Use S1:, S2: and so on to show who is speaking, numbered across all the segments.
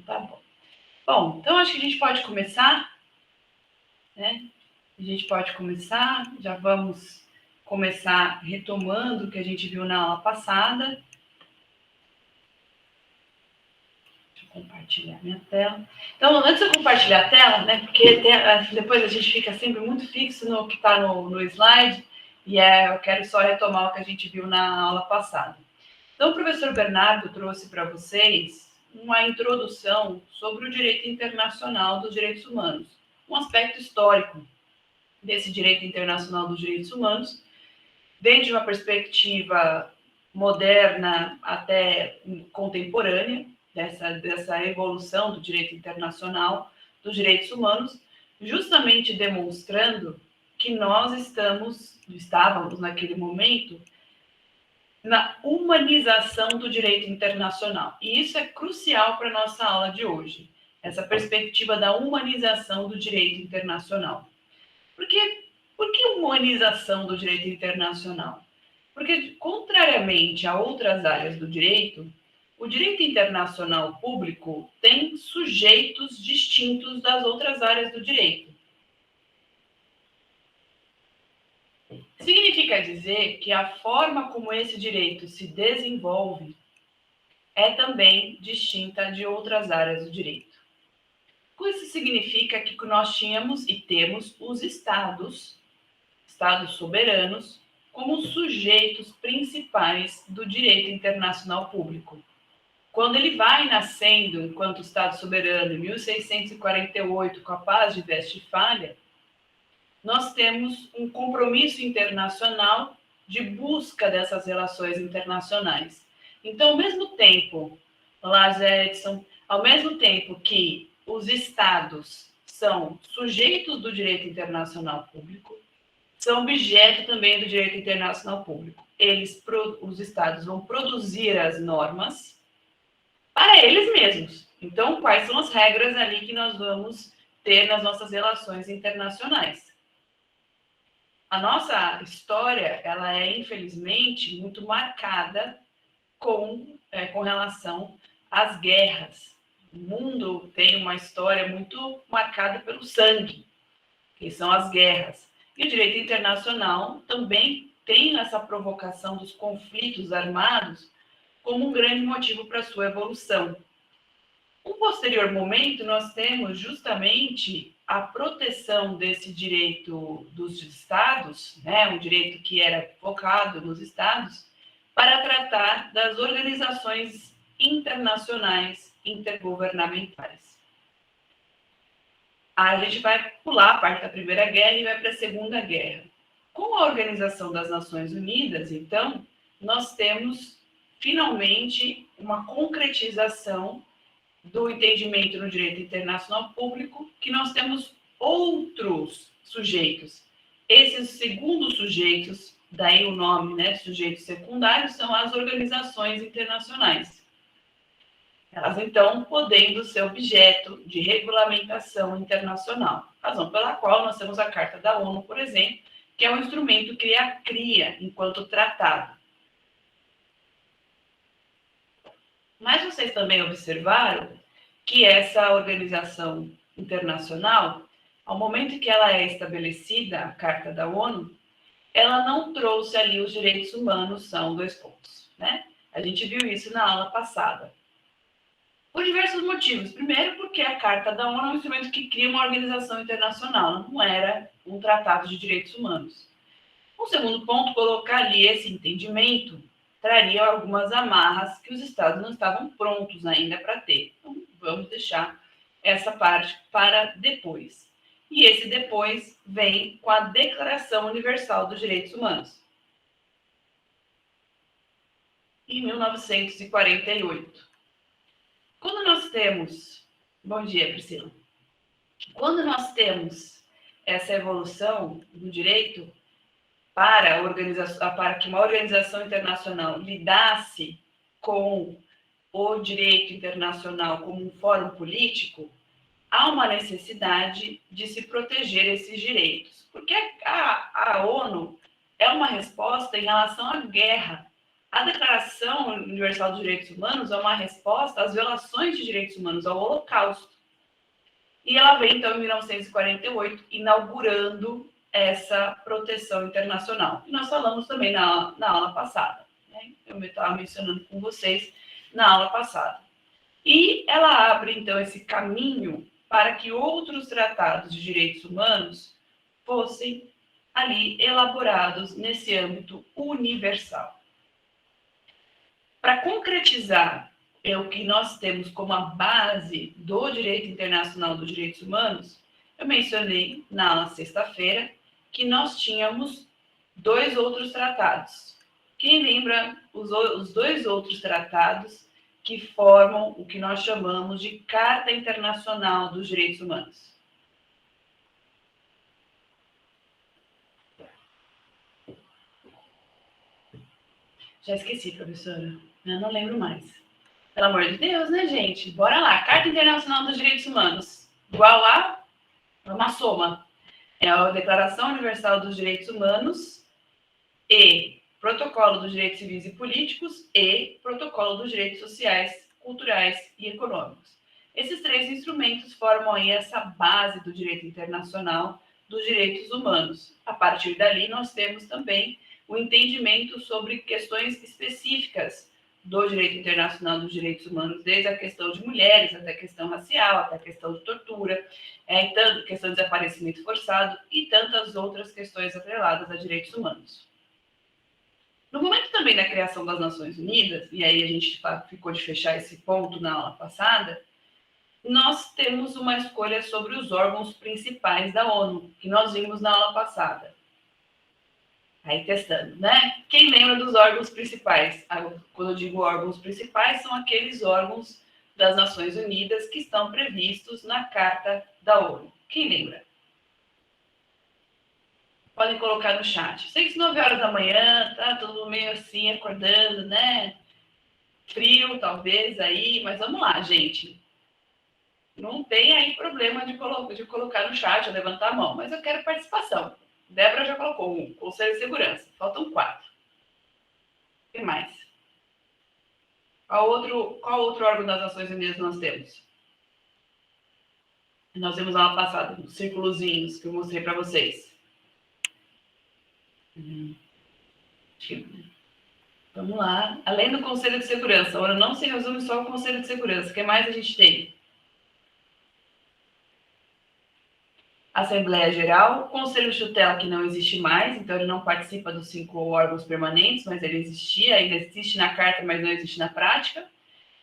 S1: Tá bom. Bom, então acho que a gente pode começar, né? A gente pode começar, já vamos começar retomando o que a gente viu na aula passada. Deixa eu compartilhar minha tela. Então, antes de eu compartilhar a tela, né? Porque depois a gente fica sempre muito fixo no que está no slide, e eu quero só retomar o que a gente viu na aula passada. Então, o professor Bernardo trouxe para vocês uma introdução sobre o direito internacional dos direitos humanos, um aspecto histórico desse direito internacional dos direitos humanos, desde uma perspectiva moderna até contemporânea, dessa evolução do direito internacional dos direitos humanos, justamente demonstrando que nós estávamos naquele momento na humanização do direito internacional. E isso é crucial para a nossa aula de hoje, essa perspectiva da humanização do direito internacional. Por que humanização do direito internacional? Porque, contrariamente a outras áreas do direito, o direito internacional público tem sujeitos distintos das outras áreas do direito. Significa dizer que a forma como esse direito se desenvolve é também distinta de outras áreas do direito. Isso significa que nós tínhamos e temos os estados soberanos, como sujeitos principais do direito internacional público. Quando ele vai nascendo enquanto Estado soberano, em 1648, com a Paz de Westfália, nós temos um compromisso internacional de busca dessas relações internacionais. Então, ao mesmo tempo, Lars Edson, ao mesmo tempo que os estados são sujeitos do direito internacional público, são objeto também do direito internacional público. Os estados vão produzir as normas para eles mesmos. Então, quais são as regras ali que nós vamos ter nas nossas relações internacionais? A nossa história, ela é, infelizmente, muito marcada com relação às guerras. O mundo tem uma história muito marcada pelo sangue, que são as guerras. E o direito internacional também tem essa provocação dos conflitos armados como um grande motivo para a sua evolução. Um posterior momento, nós temos justamente a proteção desse direito dos estados, né, um direito que era focado nos estados, para tratar das organizações internacionais intergovernamentais. A gente vai pular a parte da Primeira Guerra e vai para a Segunda Guerra. Com a Organização das Nações Unidas, então, nós temos finalmente uma concretização do entendimento no direito internacional público, que nós temos outros sujeitos. Esses segundos sujeitos, daí o nome, né, sujeitos secundários, são as organizações internacionais. Elas, então, podendo ser objeto de regulamentação internacional. Razão pela qual nós temos a Carta da ONU, por exemplo, que é um instrumento que a cria enquanto tratado. Mas vocês também observaram que essa organização internacional, ao momento em que ela é estabelecida, a Carta da ONU, ela não trouxe ali os direitos humanos, são 2 pontos, né? A gente viu isso na aula passada. Por diversos motivos. Primeiro, porque a Carta da ONU é um instrumento que cria uma organização internacional, não era um tratado de direitos humanos. Um segundo ponto, colocar ali esse entendimento traria algumas amarras que os estados não estavam prontos ainda para ter. Então, vamos deixar essa parte para depois. E esse depois vem com a Declaração Universal dos Direitos Humanos, em 1948. Quando nós temos... Bom dia, Priscila. Quando nós temos essa evolução do direito para que uma organização internacional lidasse com o direito internacional como um fórum político, há uma necessidade de se proteger esses direitos. Porque a ONU é uma resposta em relação à guerra. A Declaração Universal dos Direitos Humanos é uma resposta às violações de direitos humanos, ao Holocausto. E ela vem, então, em 1948, inaugurando essa proteção internacional. E nós falamos também na aula passada, né? Eu estava mencionando com vocês na aula passada. E ela abre, então, esse caminho para que outros tratados de direitos humanos fossem ali elaborados nesse âmbito universal. Para concretizar o que nós temos como a base do direito internacional dos direitos humanos, eu mencionei na sexta-feira que nós tínhamos 2 outros tratados. Quem lembra os 2 outros tratados que formam o que nós chamamos de Carta Internacional dos Direitos Humanos? Já esqueci, professora. Eu não lembro mais. Pelo amor de Deus, né, gente? Bora lá. Carta Internacional dos Direitos Humanos. Igual a uma soma. É a Declaração Universal dos Direitos Humanos e Protocolo dos Direitos Civis e Políticos e Protocolo dos Direitos Sociais, Culturais e Econômicos. Esses 3 instrumentos formam aí essa base do direito internacional dos direitos humanos. A partir dali, nós temos também o entendimento sobre questões específicas do direito internacional dos direitos humanos, desde a questão de mulheres, até a questão racial, até a questão de tortura, questão de desaparecimento forçado e tantas outras questões atreladas a direitos humanos. No momento também da criação das Nações Unidas, e aí a gente ficou de fechar esse ponto na aula passada, nós temos uma escolha sobre os órgãos principais da ONU, que nós vimos na aula passada. Aí testando, né? Quem lembra dos órgãos principais? Quando eu digo órgãos principais, são aqueles órgãos das Nações Unidas que estão previstos na Carta da ONU. Quem lembra? Podem colocar no chat. 6, 9 horas da manhã, tá todo meio assim, acordando, né? Frio, talvez, aí, mas vamos lá, gente. Não tem aí problema de colocar no chat ou levantar a mão, mas eu quero participação. Débora já colocou 1, Conselho de Segurança. Faltam 4. Tem mais. Qual outro órgão das Nações Unidas nós temos? Nós vimos lá passada, os círculozinhos que eu mostrei para vocês. Vamos lá. Além do Conselho de Segurança, agora não se resume só ao Conselho de Segurança. O que mais a gente tem? Assembleia Geral, Conselho de Tutela, que não existe mais, então ele não participa dos 5 órgãos permanentes, mas ele existia, ainda existe na carta, mas não existe na prática.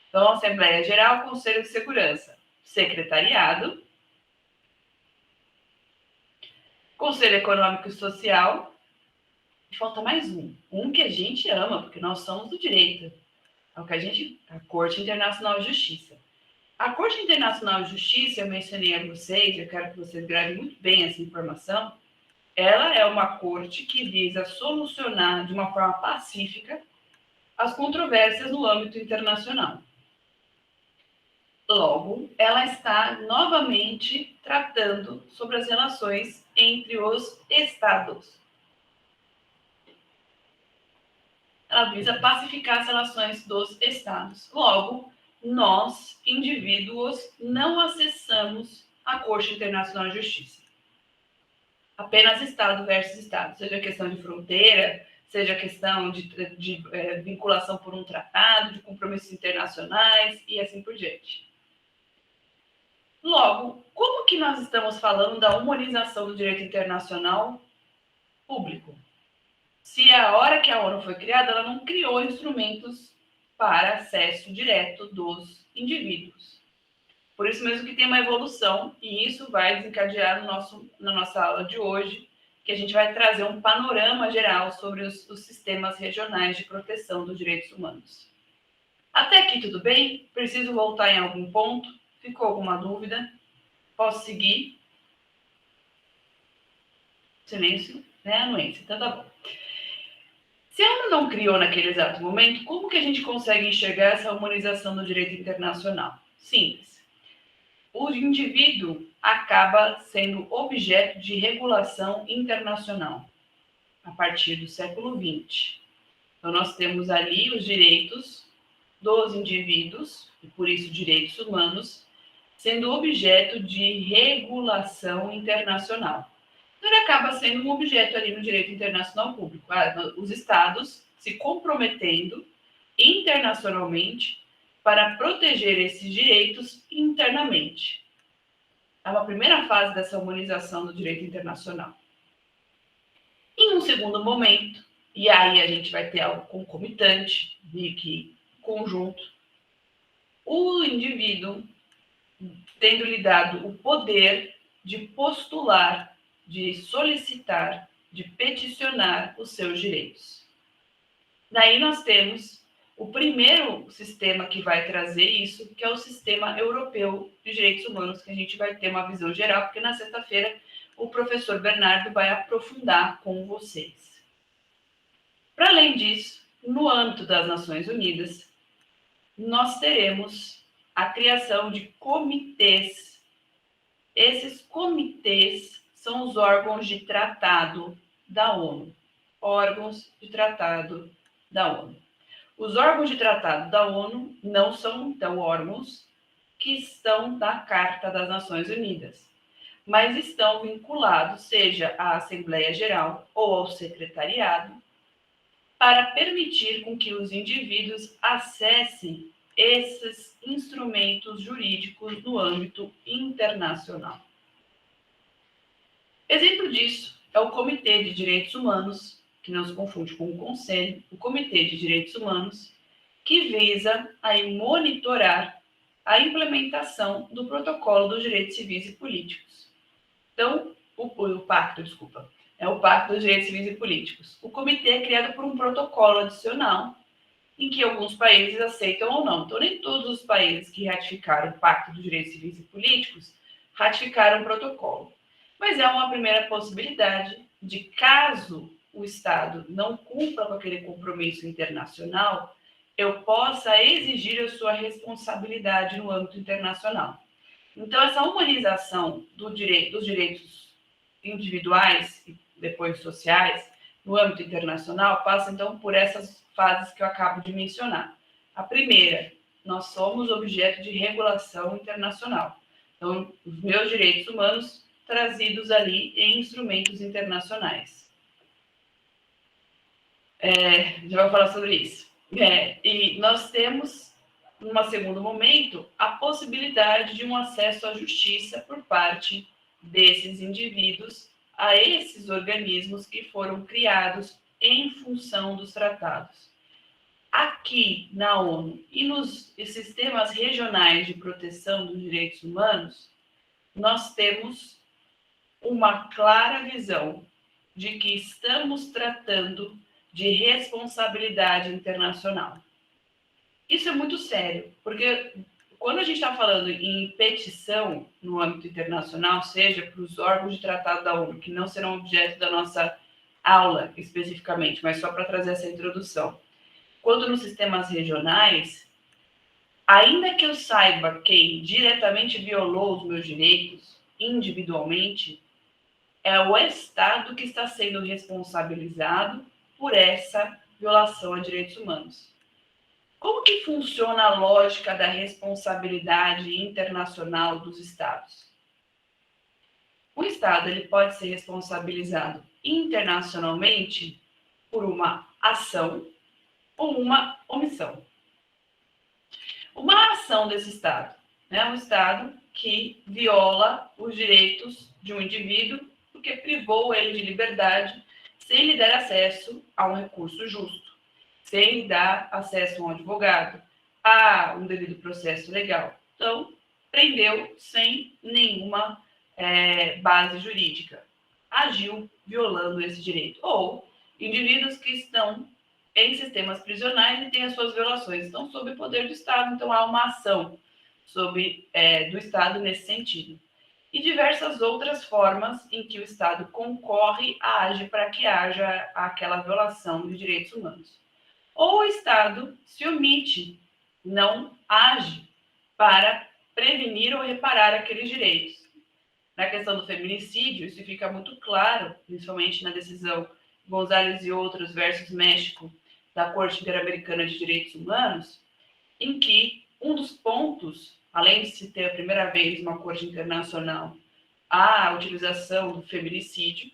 S1: Então, Assembleia Geral, Conselho de Segurança, Secretariado, Conselho Econômico e Social, e falta mais um que a gente ama, porque nós somos do direito, é o que a Corte Internacional de Justiça. A Corte Internacional de Justiça, eu mencionei a vocês, eu quero que vocês gravem muito bem essa informação, ela é uma corte que visa solucionar de uma forma pacífica as controvérsias no âmbito internacional. Logo, ela está novamente tratando sobre as relações entre os Estados. Ela visa pacificar as relações dos Estados. Logo, nós, indivíduos, não acessamos a Corte Internacional de Justiça. Apenas Estado versus Estado, seja questão de fronteira, seja questão de vinculação por um tratado, de compromissos internacionais e assim por diante. Logo, como que nós estamos falando da humanização do direito internacional público? Se a hora que a ONU foi criada, ela não criou instrumentos para acesso direto dos indivíduos. Por isso mesmo que tem uma evolução, e isso vai desencadear na nossa aula de hoje, que a gente vai trazer um panorama geral sobre os sistemas regionais de proteção dos direitos humanos. Até aqui tudo bem? Preciso voltar em algum ponto? Ficou alguma dúvida? Posso seguir? Silêncio, né? Anuência, então tá bom. Se a ONU não criou naquele exato momento, como que a gente consegue enxergar essa humanização do direito internacional? Simples. O indivíduo acaba sendo objeto de regulação internacional a partir do século XX. Então, nós temos ali os direitos dos indivíduos, e por isso direitos humanos, sendo objeto de regulação internacional. Então, ele acaba sendo um objeto ali no direito internacional público. Os estados se comprometendo internacionalmente para proteger esses direitos internamente. É uma primeira fase dessa humanização do direito internacional. Em um segundo momento, e aí a gente vai ter algo concomitante, que conjunto, o indivíduo tendo lhe dado o poder de postular, de solicitar, de peticionar os seus direitos. Daí nós temos o primeiro sistema que vai trazer isso, que é o Sistema Europeu de Direitos Humanos, que a gente vai ter uma visão geral, porque na sexta-feira o professor Bernardo vai aprofundar com vocês. Para além disso, no âmbito das Nações Unidas, nós teremos a criação de comitês. Esses comitês são os órgãos de tratado da ONU. Órgãos de tratado da ONU. Os órgãos de tratado da ONU não são, então, órgãos que estão na Carta das Nações Unidas, mas estão vinculados, seja à Assembleia Geral ou ao Secretariado, para permitir com que os indivíduos acessem esses instrumentos jurídicos no âmbito internacional. Exemplo disso é o Comitê de Direitos Humanos, que não se confunde com o Conselho, o Comitê de Direitos Humanos, que visa aí monitorar a implementação do Protocolo dos Direitos Civis e Políticos. Então, o Pacto dos Direitos Civis e Políticos. O comitê é criado por um protocolo adicional, em que alguns países aceitam ou não. Então, nem todos os países que ratificaram o Pacto dos Direitos Civis e Políticos ratificaram o protocolo. Mas é uma primeira possibilidade de, caso o Estado não cumpra com aquele compromisso internacional, eu possa exigir a sua responsabilidade no âmbito internacional. Então, essa humanização dos direitos individuais e depois sociais no âmbito internacional passa, então, por essas fases que eu acabo de mencionar. A primeira, nós somos objeto de regulação internacional. Então, os meus direitos humanos trazidos ali em instrumentos internacionais. Já vou falar sobre isso. E nós temos, num segundo momento, a possibilidade de um acesso à justiça por parte desses indivíduos a esses organismos que foram criados em função dos tratados. Aqui na ONU e nos sistemas regionais de proteção dos direitos humanos, nós temos uma clara visão de que estamos tratando de responsabilidade internacional. Isso é muito sério, porque quando a gente está falando em petição no âmbito internacional, seja para os órgãos de tratado da ONU, que não serão objeto da nossa aula especificamente, mas só para trazer essa introdução, quanto nos sistemas regionais, ainda que eu saiba quem diretamente violou os meus direitos individualmente, é o Estado que está sendo responsabilizado por essa violação a direitos humanos. Como que funciona a lógica da responsabilidade internacional dos Estados? O Estado ele pode ser responsabilizado internacionalmente por uma ação ou uma omissão. Uma ação desse Estado, um Estado que viola os direitos de um indivíduo porque privou ele de liberdade sem lhe dar acesso a um recurso justo, sem lhe dar acesso a um advogado, a um devido processo legal. Então, prendeu sem nenhuma base jurídica. Agiu violando esse direito. Ou indivíduos que estão em sistemas prisionais e têm as suas violações, estão sob o poder do Estado, então há uma ação do Estado nesse sentido. E diversas outras formas em que o Estado concorre, age para que haja aquela violação de direitos humanos. Ou o Estado se omite, não age para prevenir ou reparar aqueles direitos. Na questão do feminicídio, isso fica muito claro, principalmente na decisão Gonzalez e outros versus México, da Corte Interamericana de Direitos Humanos, em que um dos pontos, além de se ter a primeira vez uma corte internacional a utilização do feminicídio,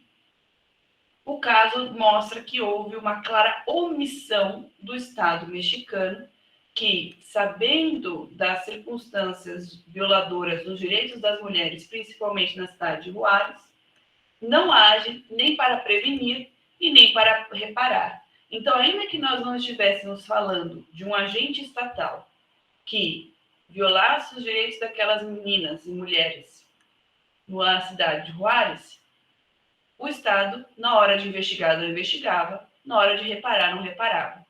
S1: o caso mostra que houve uma clara omissão do Estado mexicano que, sabendo das circunstâncias violadoras dos direitos das mulheres, principalmente na cidade de Juárez, não age nem para prevenir e nem para reparar. Então, ainda que nós não estivéssemos falando de um agente estatal que violasse os direitos daquelas meninas e mulheres na cidade de Juárez, o Estado, na hora de investigar, não investigava, na hora de reparar, não reparava.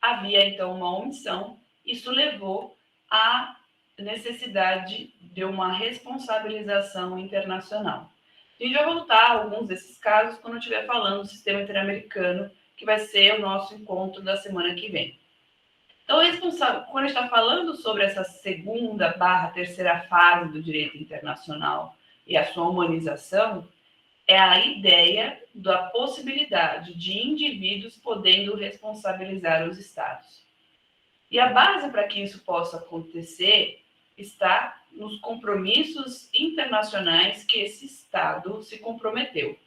S1: Havia, então, uma omissão. Isso levou à necessidade de uma responsabilização internacional. A gente vai voltar a alguns desses casos quando eu estiver falando do sistema interamericano, que vai ser o nosso encontro da semana que vem. Então, quando a gente está falando sobre essa terceira fase do direito internacional e a sua humanização, é a ideia da possibilidade de indivíduos podendo responsabilizar os estados. E a base para que isso possa acontecer está nos compromissos internacionais que esse Estado se comprometeu.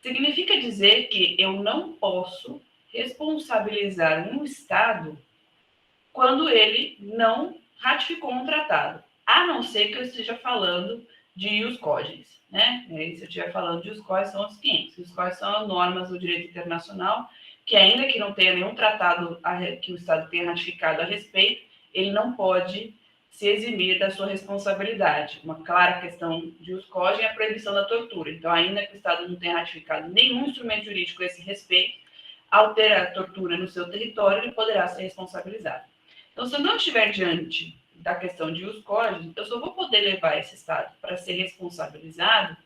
S1: Significa dizer que eu não posso responsabilizar um Estado quando ele não ratificou um tratado, a não ser que eu esteja falando de ius cogens, né? E aí, se eu estiver falando de ius cogens, são os 500. Ius cogens são as normas do direito internacional, que ainda que não tenha nenhum tratado que o Estado tenha ratificado a respeito, ele não pode se eximir da sua responsabilidade. Uma clara questão de ius cogens é a proibição da tortura. Então, ainda que o Estado não tenha ratificado nenhum instrumento jurídico a esse respeito, ao ter a tortura no seu território, ele poderá ser responsabilizado. Então, se eu não estiver diante da questão de ius cogens, eu só vou poder levar esse Estado para ser responsabilizado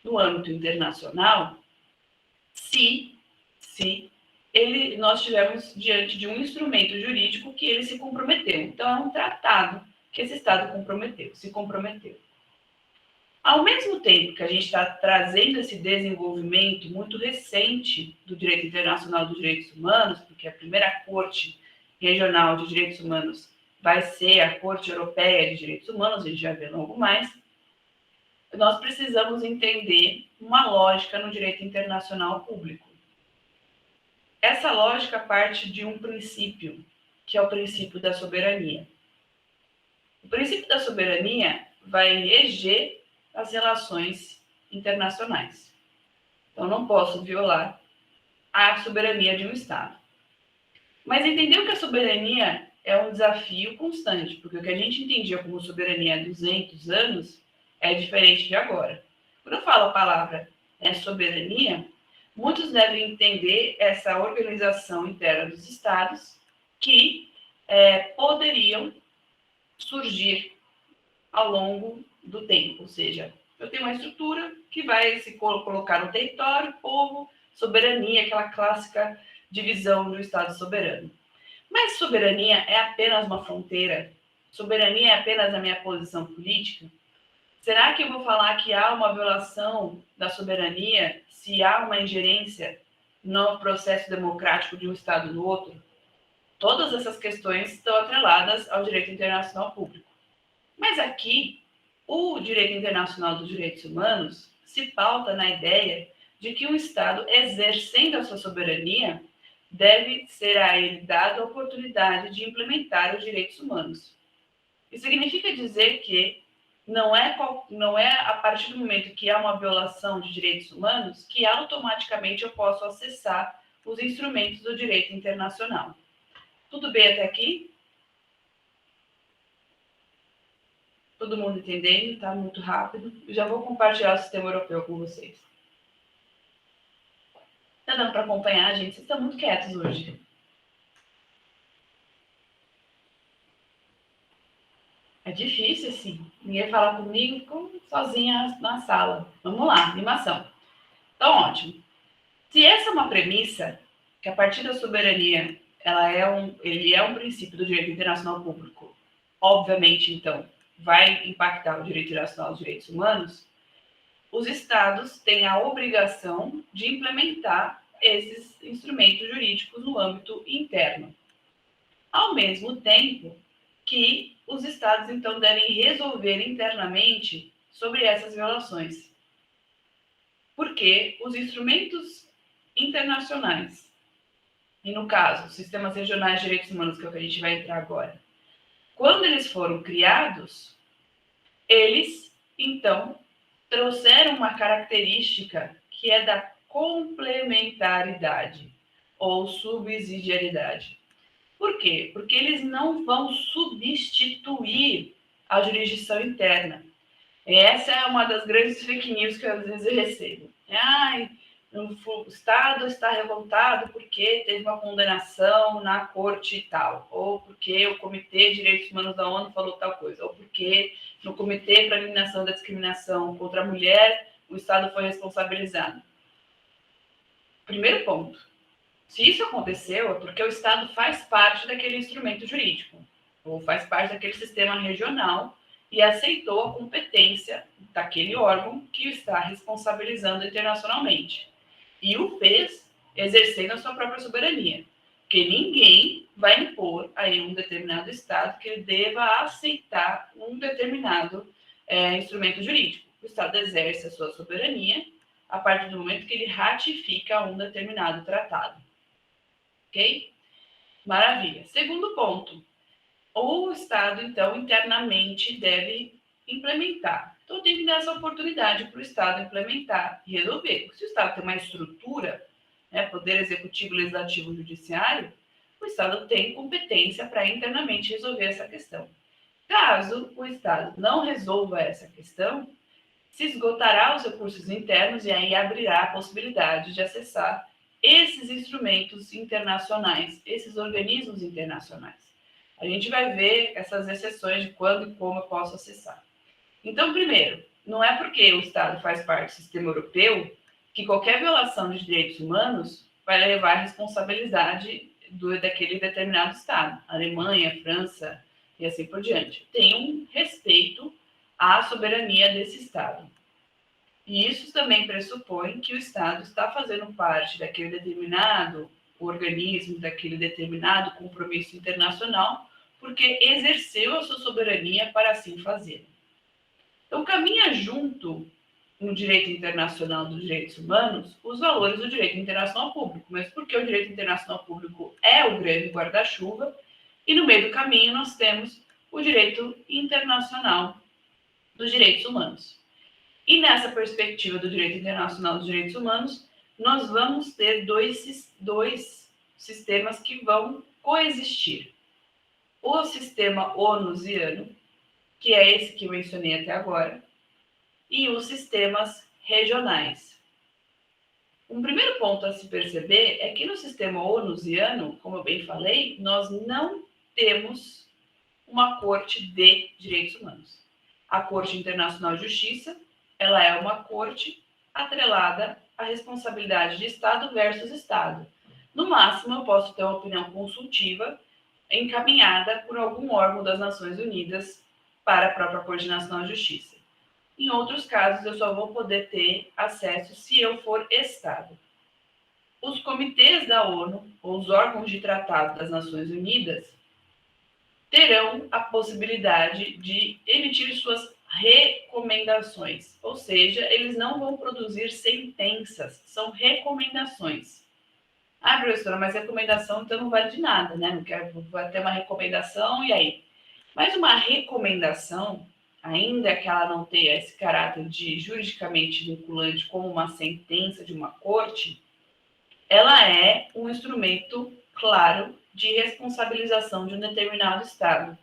S1: no âmbito internacional se nós estivermos diante de um instrumento jurídico que ele se comprometeu. Então, é um tratado que esse Estado se comprometeu. Ao mesmo tempo que a gente está trazendo esse desenvolvimento muito recente do direito internacional dos direitos humanos, porque a primeira Corte Regional de Direitos Humanos vai ser a Corte Europeia de Direitos Humanos, a gente já vê logo mais, nós precisamos entender uma lógica no direito internacional público. Essa lógica parte de um princípio, que é o princípio da soberania. O princípio da soberania vai reger as relações internacionais. Então, não posso violar a soberania de um Estado. Mas entender que a soberania é um desafio constante, porque o que a gente entendia como soberania há 200 anos é diferente de agora. Quando eu falo a palavra soberania, muitos devem entender essa organização interna dos Estados que poderiam surgir ao longo do tempo. Ou seja, eu tenho uma estrutura que vai se colocar no território, povo, soberania, aquela clássica divisão do Estado soberano. Mas soberania é apenas uma fronteira? Soberania é apenas a minha posição política? Será que eu vou falar que há uma violação da soberania se há uma ingerência no processo democrático de um Estado no outro? Todas essas questões estão atreladas ao direito internacional público. Mas aqui, o direito internacional dos direitos humanos se pauta na ideia de que um Estado, exercendo a sua soberania, deve ser a ele dada a oportunidade de implementar os direitos humanos. Isso significa dizer que não é a partir do momento que há uma violação de direitos humanos que automaticamente eu posso acessar os instrumentos do direito internacional. Tudo bem até aqui? Todo mundo entendendo? Está muito rápido. Eu já vou compartilhar o sistema europeu com vocês. Está dando para acompanhar, gente? Vocês estão muito quietos hoje. É difícil, assim. Ninguém fala comigo, fico sozinha na sala. Vamos lá, animação. Então, ótimo. Se essa é uma premissa, que a partir da soberania ele é um princípio do direito internacional público, obviamente, então, vai impactar o direito internacional dos direitos humanos, os Estados têm a obrigação de implementar esses instrumentos jurídicos no âmbito interno. Ao mesmo tempo que os estados, então, devem resolver internamente sobre essas violações. Porque os instrumentos internacionais, e no caso, sistemas regionais de direitos humanos, que é o que a gente vai entrar agora, quando eles foram criados, eles, então, trouxeram uma característica que é da complementaridade ou subsidiariedade. Por quê? Porque eles não vão substituir a jurisdição interna. Essa é uma das grandes fake news que às vezes eu recebo. O Estado está revoltado porque teve uma condenação na corte e tal, ou porque o Comitê de Direitos Humanos da ONU falou tal coisa, ou porque no Comitê para a Eliminação da Discriminação contra a Mulher o Estado foi responsabilizado. Primeiro ponto. Se isso aconteceu, é porque o Estado faz parte daquele instrumento jurídico, ou faz parte daquele sistema regional e aceitou a competência daquele órgão que o está responsabilizando internacionalmente. E o fez exercendo a sua própria soberania, porque ninguém vai impor a um determinado Estado que ele deva aceitar um determinado instrumento jurídico. O Estado exerce a sua soberania a partir do momento que ele ratifica um determinado tratado. Ok? Maravilha. Segundo ponto, o Estado, então, internamente deve implementar. Então, tem que dar essa oportunidade para o Estado implementar e resolver. Se o Estado tem uma estrutura, poder executivo, legislativo, judiciário, o Estado tem competência para internamente resolver essa questão. Caso o Estado não resolva essa questão, se esgotará os recursos internos e aí abrirá a possibilidade de acessar esses instrumentos internacionais, esses organismos internacionais. A gente vai ver essas exceções de quando e como eu posso acessar. Então, primeiro, não é porque o Estado faz parte do sistema europeu que qualquer violação de direitos humanos vai levar à responsabilidade daquele determinado Estado. Alemanha, França e assim por diante. Tem um respeito à soberania desse Estado. E isso também pressupõe que o Estado está fazendo parte daquele determinado organismo, daquele determinado compromisso internacional, porque exerceu a sua soberania para assim fazer. Então, caminha junto no direito internacional dos direitos humanos os valores do direito internacional público, mas porque o direito internacional público é o grande guarda-chuva, e no meio do caminho nós temos o direito internacional dos direitos humanos. E nessa perspectiva do direito internacional dos direitos humanos, nós vamos ter dois sistemas que vão coexistir. O sistema onusiano, que é esse que eu mencionei até agora, e os sistemas regionais. Um primeiro ponto a se perceber é que no sistema onusiano, como eu bem falei, nós não temos uma corte de direitos humanos. A Corte Internacional de Justiça, ela é uma corte atrelada à responsabilidade de Estado versus Estado. No máximo, eu posso ter uma opinião consultiva encaminhada por algum órgão das Nações Unidas para a própria Corte Nacional de Justiça. Em outros casos, eu só vou poder ter acesso se eu for Estado. Os comitês da ONU, ou os órgãos de tratado das Nações Unidas, terão a possibilidade de emitir suas recomendações, ou seja, eles não vão produzir sentenças, são recomendações. Ah, professora, mas recomendação então não vale de nada, né? Não quero, vai ter uma recomendação e aí? Mas uma recomendação, ainda que ela não tenha esse caráter de juridicamente vinculante como uma sentença de uma corte, ela é um instrumento claro de responsabilização de um determinado Estado.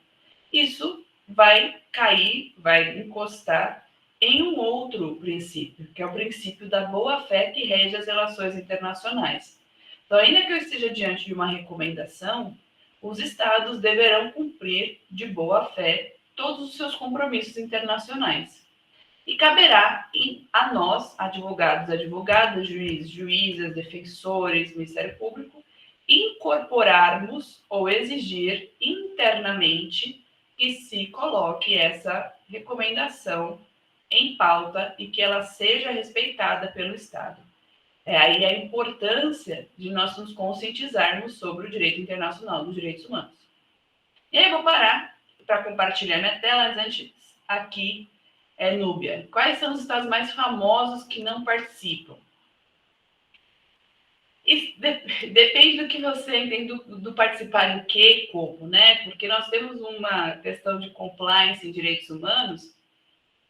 S1: Isso vai cair, vai encostar em um outro princípio, que é o princípio da boa-fé que rege as relações internacionais. Então, ainda que eu esteja diante de uma recomendação, os Estados deverão cumprir de boa-fé todos os seus compromissos internacionais. E caberá a nós, advogados, advogadas, juízes, juízas, defensores, Ministério Público, incorporarmos ou exigir internamente que se coloque essa recomendação em pauta e que ela seja respeitada pelo Estado. É aí a importância de nós nos conscientizarmos sobre o direito internacional dos direitos humanos. E aí eu vou parar para compartilhar minha tela, mas antes aqui Núbia. Quais são os estados mais famosos que não participam? Depende do que você entende do participar em que, como, né? Porque nós temos uma questão de compliance em direitos humanos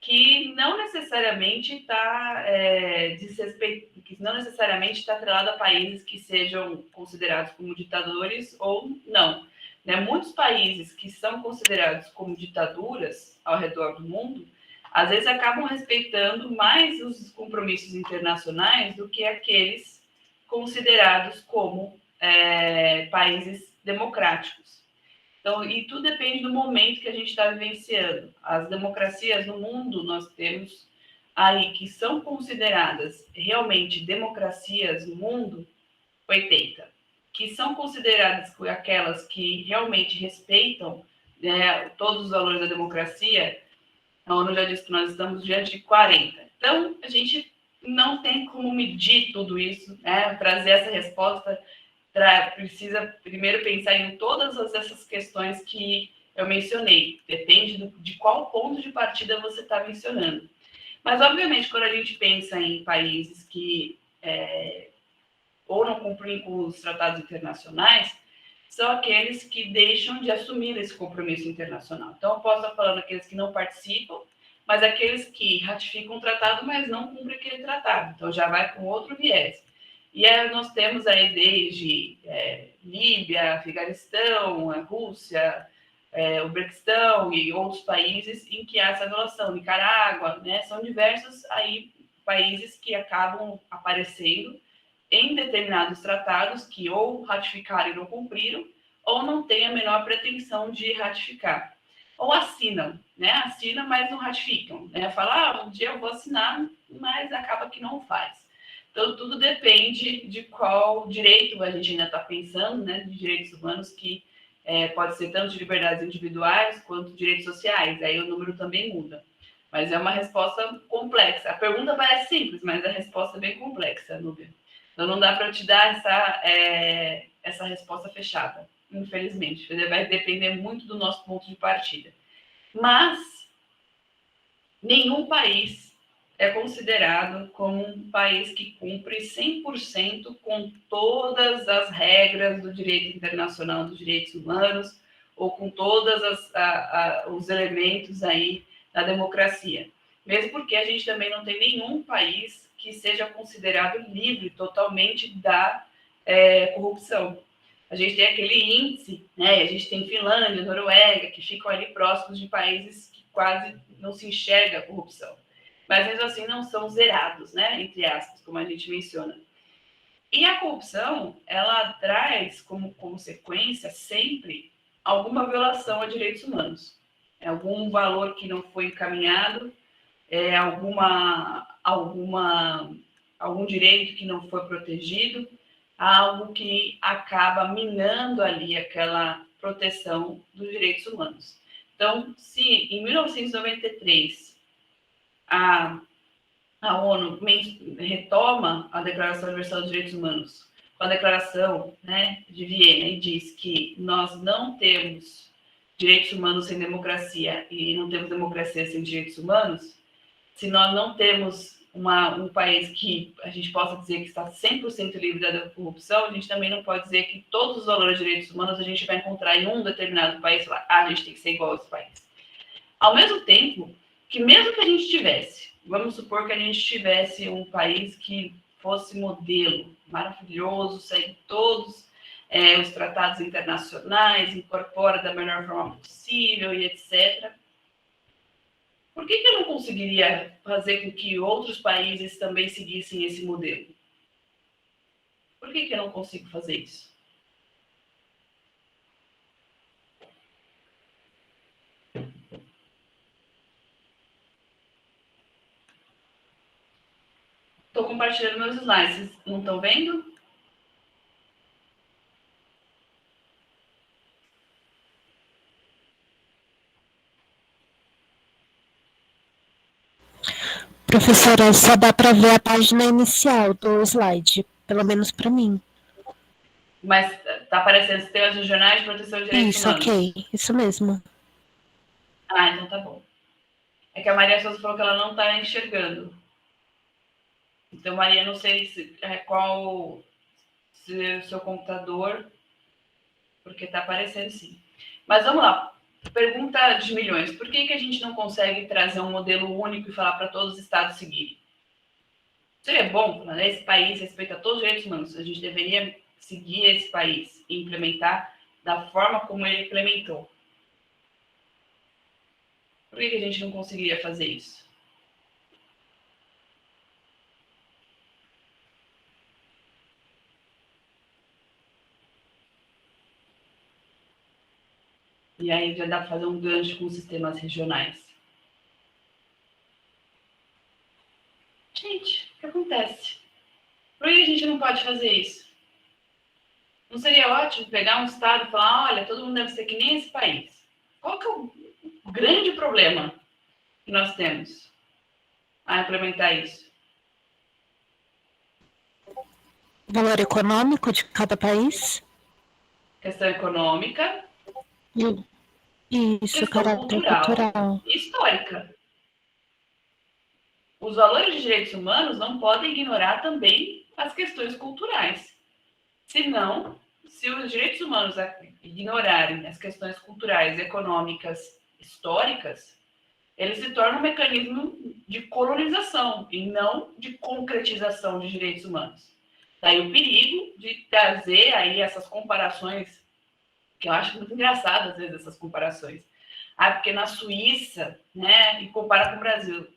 S1: que não necessariamente está que não necessariamente está atrelado a países que sejam considerados como ditadores ou não. Né? Muitos países que são considerados como ditaduras ao redor do mundo, às vezes acabam respeitando mais os compromissos internacionais do que aqueles considerados como países democráticos. Então, e tudo depende do momento que a gente está vivenciando. As democracias no mundo, nós temos aí que são consideradas realmente democracias no mundo, 80. Que são consideradas aquelas que realmente respeitam, né, todos os valores da democracia, a ONU já disse que nós estamos diante de 40. Então, a gente não tem como medir tudo isso, né, trazer essa resposta precisa primeiro pensar em todas essas questões que eu mencionei. Depende de qual ponto de partida você está mencionando. Mas, obviamente, quando a gente pensa em países que ou não cumprem com os tratados internacionais, são aqueles que deixam de assumir esse compromisso internacional. Então, eu posso estar falando aqueles que não participam, mas aqueles que ratificam o tratado, mas não cumprem aquele tratado. Então, já vai com outro viés. E aí nós temos aí desde Líbia, Afeganistão, a Rússia, o Uzbequistão e outros países em que há essa violação, Nicarágua, né? São diversos aí países que acabam aparecendo em determinados tratados que ou ratificaram e não cumpriram, ou não têm a menor pretensão de ratificar. Ou assinam, né? Assinam, mas não ratificam. Né? Fala, um dia eu vou assinar, mas acaba que não faz. Então, tudo depende de qual direito a gente ainda está pensando, né? De direitos humanos, que pode ser tanto de liberdades individuais quanto direitos sociais. Aí o número também muda. Mas é uma resposta complexa. A pergunta parece simples, mas a resposta é bem complexa, Núbia. Então, não dá para te dar essa resposta fechada, infelizmente. Vai depender muito do nosso ponto de partida. Mas nenhum país é considerado como um país que cumpre 100% com todas as regras do direito internacional dos direitos humanos ou com todos os elementos aí da democracia. Mesmo porque a gente também não tem nenhum país que seja considerado livre totalmente da corrupção. A gente tem aquele índice, né? A gente tem Finlândia, Noruega, que ficam ali próximos de países que quase não se enxerga a corrupção. Mas mesmo assim não são zerados, né? Entre aspas, como a gente menciona. E a corrupção, ela traz como consequência sempre alguma violação a direitos humanos. Algum valor que não foi encaminhado, algum direito que não foi protegido, algo que acaba minando ali aquela proteção dos direitos humanos. Então, se em 1993 a ONU retoma a Declaração Universal dos Direitos Humanos, com a Declaração, né, de Viena, e diz que nós não temos direitos humanos sem democracia e não temos democracia sem direitos humanos, se nós não temos um país que a gente possa dizer que está 100% livre da corrupção, a gente também não pode dizer que todos os valores de direitos humanos a gente vai encontrar em um determinado país lá. A gente tem que ser igual a esse país. Ao mesmo tempo que mesmo que a gente tivesse, vamos supor que a gente tivesse um país que fosse modelo, maravilhoso, segue todos os tratados internacionais, incorpora da melhor forma possível e etc., por que eu não conseguiria fazer com que outros países também seguissem esse modelo? Por que eu não consigo fazer isso? Estou compartilhando meus slides, vocês não estão vendo?
S2: Professora, só dá para ver a página inicial do slide, pelo menos para mim.
S1: Mas está aparecendo sistemas regionais de proteção de direitos
S2: Isso,
S1: humanos.
S2: ok. Isso mesmo.
S1: Ah, então tá bom. É que a Maria Souza falou que ela não está enxergando. Então, Maria, não sei qual se o seu computador, porque está aparecendo sim. Mas vamos lá. Pergunta de milhões. Por que a gente não consegue trazer um modelo único e falar para todos os estados seguirem? Seria bom, né? Esse país respeita todos os direitos humanos. A gente deveria seguir esse país e implementar da forma como ele implementou. Por que a gente não conseguiria fazer isso? E aí já dá para fazer um gancho com os sistemas regionais. Gente, o que acontece? Por que a gente não pode fazer isso? Não seria ótimo pegar um estado e falar, olha, todo mundo deve ser que nem esse país? Qual que é o grande problema que nós temos a implementar isso?
S2: Valor econômico de cada país?
S1: Questão econômica,
S2: Isso,
S1: questão
S2: caráter
S1: cultural
S2: cultural.
S1: e histórica. Os valores de direitos humanos não podem ignorar também as questões culturais. Senão, se os direitos humanos ignorarem as questões culturais, econômicas, históricas, ele se torna um mecanismo de colonização e não de concretização de direitos humanos. Daí o perigo de trazer aí essas comparações, que eu acho muito engraçado às vezes essas comparações. Ah, porque na Suíça, né, e compara com o Brasil.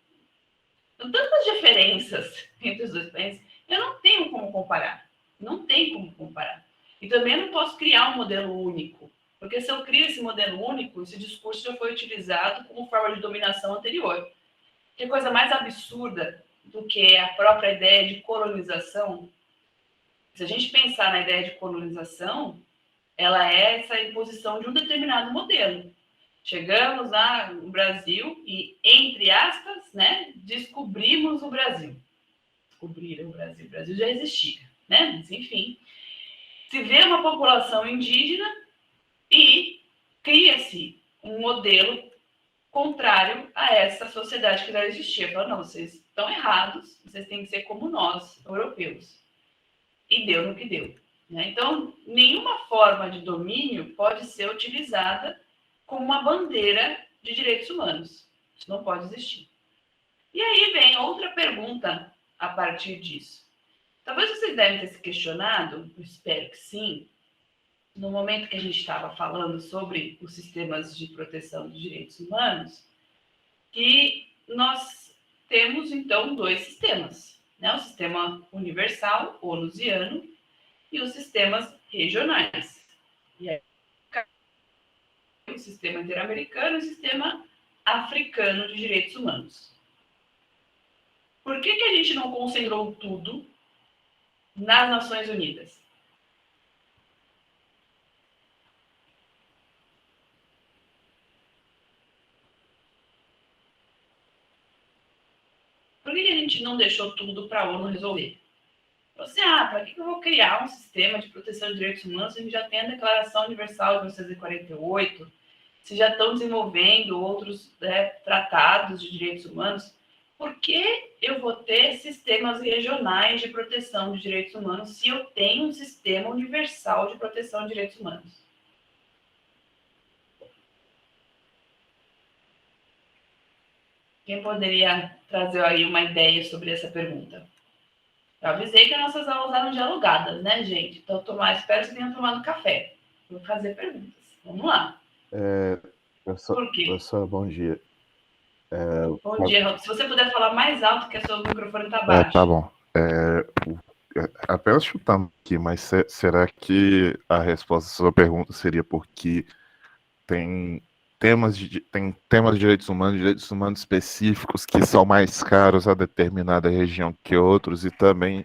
S1: Com tantas diferenças entre os dois países, eu não tenho como comparar. Não tem como comparar. E também eu não posso criar um modelo único. Porque se eu crio esse modelo único, esse discurso já foi utilizado como forma de dominação anterior. Que coisa mais absurda do que a própria ideia de colonização? Se a gente pensar na ideia de colonização, ela é essa imposição de um determinado modelo. Chegamos no Brasil e, entre aspas, né, descobrimos o Brasil. Descobriram o Brasil já existia, né? Mas, enfim, se vê uma população indígena e cria-se um modelo contrário a essa sociedade que já existia. Fala, não, vocês estão errados, vocês têm que ser como nós, europeus. E deu no que deu. Né? Então, nenhuma forma de domínio pode ser utilizada como uma bandeira de direitos humanos. Isso não pode existir. E aí vem outra pergunta a partir disso. Talvez vocês devem ter se questionado, eu espero que sim, no momento que a gente estava falando sobre os sistemas de proteção dos direitos humanos, que nós temos, então, dois sistemas. Né? O sistema universal, onusiano, e os sistemas regionais. E aí, o sistema interamericano e o sistema africano de direitos humanos. Por que a gente não concentrou tudo nas Nações Unidas? Por que a gente não deixou tudo para a ONU resolver? Você, para que eu vou criar um sistema de proteção de direitos humanos se a gente já tem a Declaração Universal de 1948, se já estão desenvolvendo outros tratados de direitos humanos? Por que eu vou ter sistemas regionais de proteção de direitos humanos se eu tenho um sistema universal de proteção de direitos humanos? Quem poderia trazer aí uma ideia sobre essa pergunta? Eu avisei que as nossas aulas eram dialogadas, né, gente? Então, espero que vocês tenham tomado café. Vou fazer perguntas. Vamos lá. Por quê?
S3: Professor, bom dia.
S1: Bom dia. Se você puder falar mais alto, que o seu microfone está
S3: Tá
S1: baixo.
S3: bom. Apenas chutando aqui, mas será que a resposta à sua pergunta seria porque tem tem temas de direitos humanos específicos que são mais caros a determinada região que outros, e também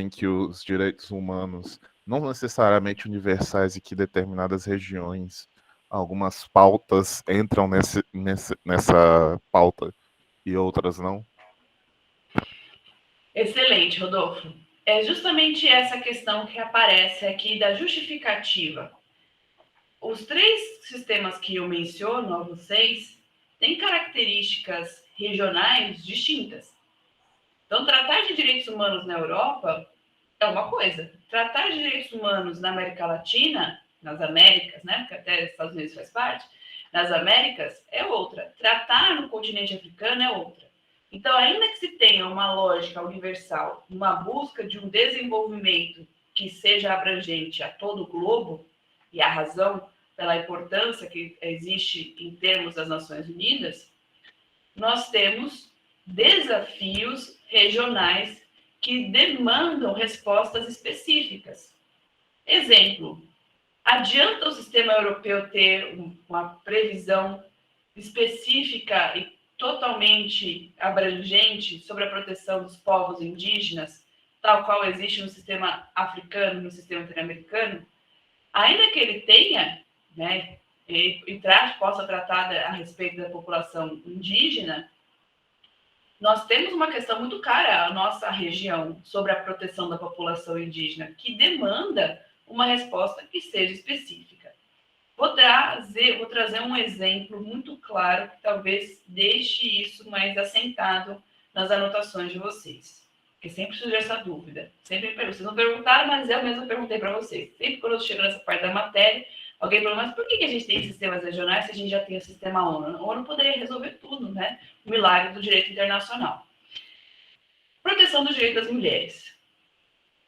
S3: que os direitos humanos não necessariamente universais e que determinadas regiões, algumas pautas entram nessa pauta e outras não?
S1: Excelente, Rodolfo. É justamente essa questão que aparece aqui da justificativa. Os três sistemas que eu menciono a vocês têm características regionais distintas. Então, tratar de direitos humanos na Europa é uma coisa. Tratar de direitos humanos na América Latina, nas Américas, né, porque até os Estados Unidos faz parte, nas Américas é outra. Tratar no continente africano é outra. Então, ainda que se tenha uma lógica universal, uma busca de um desenvolvimento que seja abrangente a todo o globo, e a razão pela importância que existe em termos das Nações Unidas, nós temos desafios regionais que demandam respostas específicas. Exemplo, adianta o sistema europeu ter uma previsão específica e totalmente abrangente sobre a proteção dos povos indígenas, tal qual existe no sistema africano, no sistema interamericano? Ainda que ele tenha, né, possa tratar a respeito da população indígena, nós temos uma questão muito cara à nossa região sobre a proteção da população indígena, que demanda uma resposta que seja específica. Vou trazer um exemplo muito claro que talvez deixe isso mais assentado nas anotações de vocês. Porque sempre surge essa dúvida. Sempre me perguntam. Vocês não perguntaram, mas eu mesmo perguntei para vocês. Sempre quando eu chego nessa parte da matéria, alguém pergunta, mas por que a gente tem sistemas regionais se a gente já tem o sistema ONU? A ONU poderia resolver tudo, né? O milagre do direito internacional. Proteção do direito das mulheres.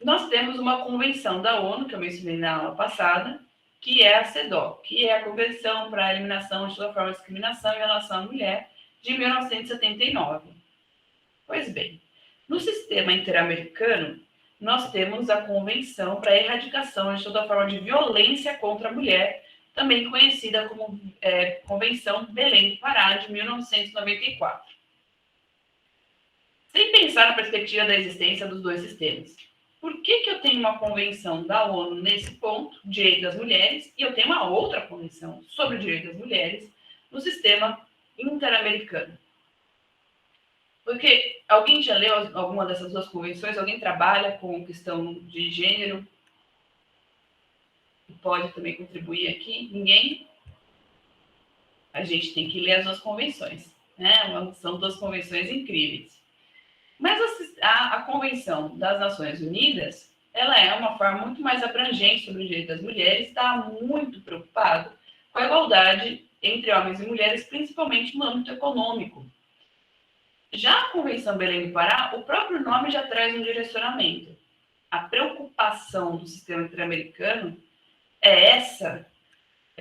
S1: Nós temos uma convenção da ONU, que eu mencionei na aula passada, que é a CEDAW, que é a Convenção para a Eliminação de toda forma de discriminação em relação à mulher, de 1979. Pois bem, no sistema interamericano, nós temos a Convenção para a Erradicação de toda forma de violência contra a mulher, também conhecida como Convenção Belém do Pará, de 1994. Sem pensar na perspectiva da existência dos dois sistemas. Por que eu tenho uma convenção da ONU nesse ponto, direito das mulheres, e eu tenho uma outra convenção sobre o direito das mulheres no sistema interamericano? Porque alguém já leu alguma dessas duas convenções? Alguém trabalha com questão de gênero? Pode também contribuir aqui? Ninguém? A gente tem que ler as duas convenções, né? São duas convenções incríveis. Mas a Convenção das Nações Unidas, ela é uma forma muito mais abrangente sobre o direito das mulheres, está muito preocupado com a igualdade entre homens e mulheres, principalmente no âmbito econômico. Já a Convenção Belém do Pará, o próprio nome já traz um direcionamento. A preocupação do sistema interamericano é essa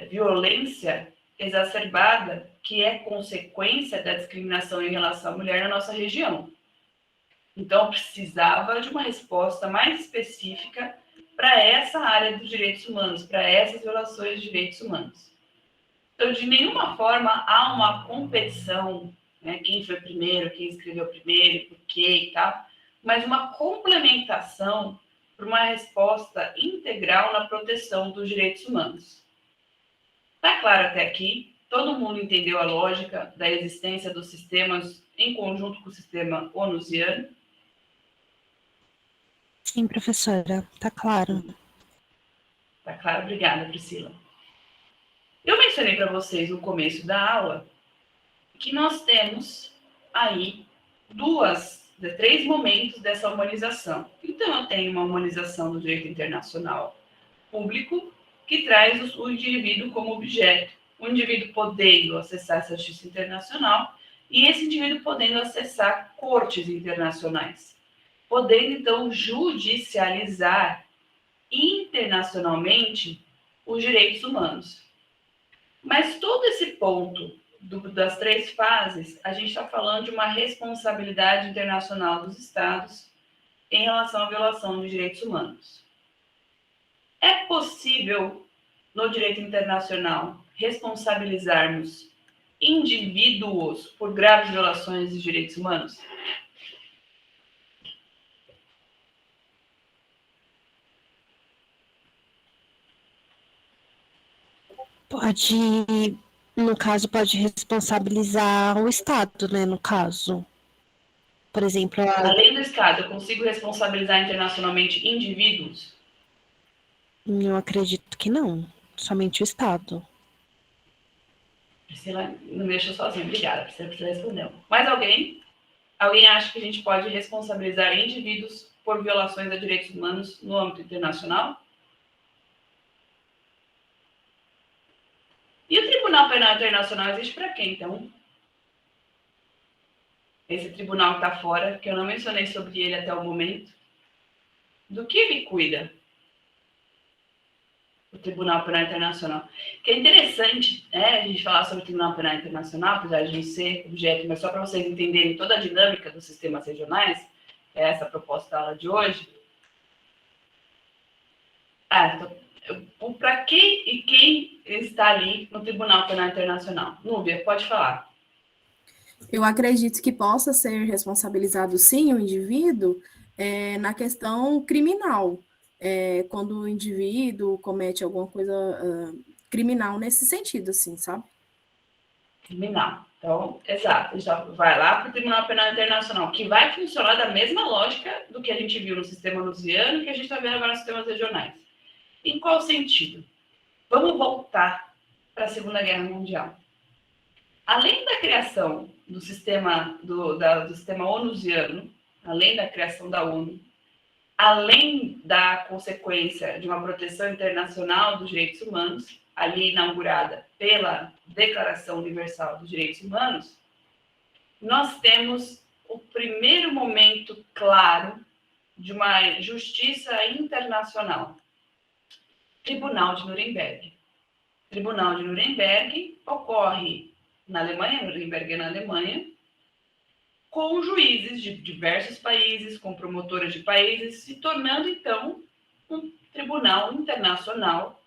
S1: violência exacerbada que é consequência da discriminação em relação à mulher na nossa região. Então, precisava de uma resposta mais específica para essa área dos direitos humanos, para essas violações de direitos humanos. Então, de nenhuma forma há uma competição, né, quem foi primeiro, quem escreveu primeiro, por quê e tal, mas uma complementação para uma resposta integral na proteção dos direitos humanos. Está claro até aqui? Todo mundo entendeu a lógica da existência dos sistemas em conjunto com o sistema onusiano?
S2: Sim, professora, tá claro.
S1: Tá claro? Obrigada, Priscila. Eu mencionei para vocês no começo da aula que nós temos aí três momentos dessa humanização. Então, eu tenho uma humanização do direito internacional público, que traz o indivíduo como objeto, o indivíduo podendo acessar essa justiça internacional e esse indivíduo podendo acessar cortes internacionais, podendo, então, judicializar internacionalmente os direitos humanos. Mas todo esse ponto das três fases, a gente está falando de uma responsabilidade internacional dos Estados em relação à violação de direitos humanos. É possível, no direito internacional, responsabilizarmos indivíduos por graves violações de direitos humanos?
S2: Pode No caso, pode responsabilizar o Estado, né? No caso. Por exemplo,
S1: Além do Estado, eu consigo responsabilizar internacionalmente indivíduos?
S2: eu acredito que não. Somente o Estado.
S1: Priscila não me deixou sozinha. Obrigada, Priscila respondeu. Mais alguém? Alguém acha que a gente pode responsabilizar indivíduos por violações a direitos humanos no âmbito internacional? E o Tribunal Penal Internacional existe para quê, então? Esse tribunal que está fora, que eu não mencionei sobre ele até o momento, do que ele cuida? O Tribunal Penal Internacional. Que é interessante, né, a gente falar sobre o Tribunal Penal Internacional, apesar de não ser objeto, mas só para vocês entenderem toda a dinâmica dos sistemas regionais, que é essa a proposta da aula de hoje. Então, para que e quem está ali no Tribunal Penal Internacional? Núbia, pode falar.
S4: Eu acredito que possa ser responsabilizado, sim, o indivíduo na questão criminal, quando o indivíduo comete alguma coisa criminal nesse sentido, assim, sabe?
S1: Criminal. Então, exato, já vai lá para o Tribunal Penal Internacional, que vai funcionar da mesma lógica do que a gente viu no sistema lusiano e que a gente está vendo agora nos sistemas regionais. Em qual sentido? Vamos voltar para a Segunda Guerra Mundial. Além da criação do sistema do sistema onusiano, além da criação da ONU, além da consequência de uma proteção internacional dos direitos humanos, ali inaugurada pela Declaração Universal dos Direitos Humanos, nós temos o primeiro momento claro de uma justiça internacional. Tribunal de Nuremberg. Tribunal de Nuremberg ocorre na Alemanha, Nuremberg é na Alemanha, com juízes de diversos países, com promotoras de países, se tornando, então, um tribunal internacional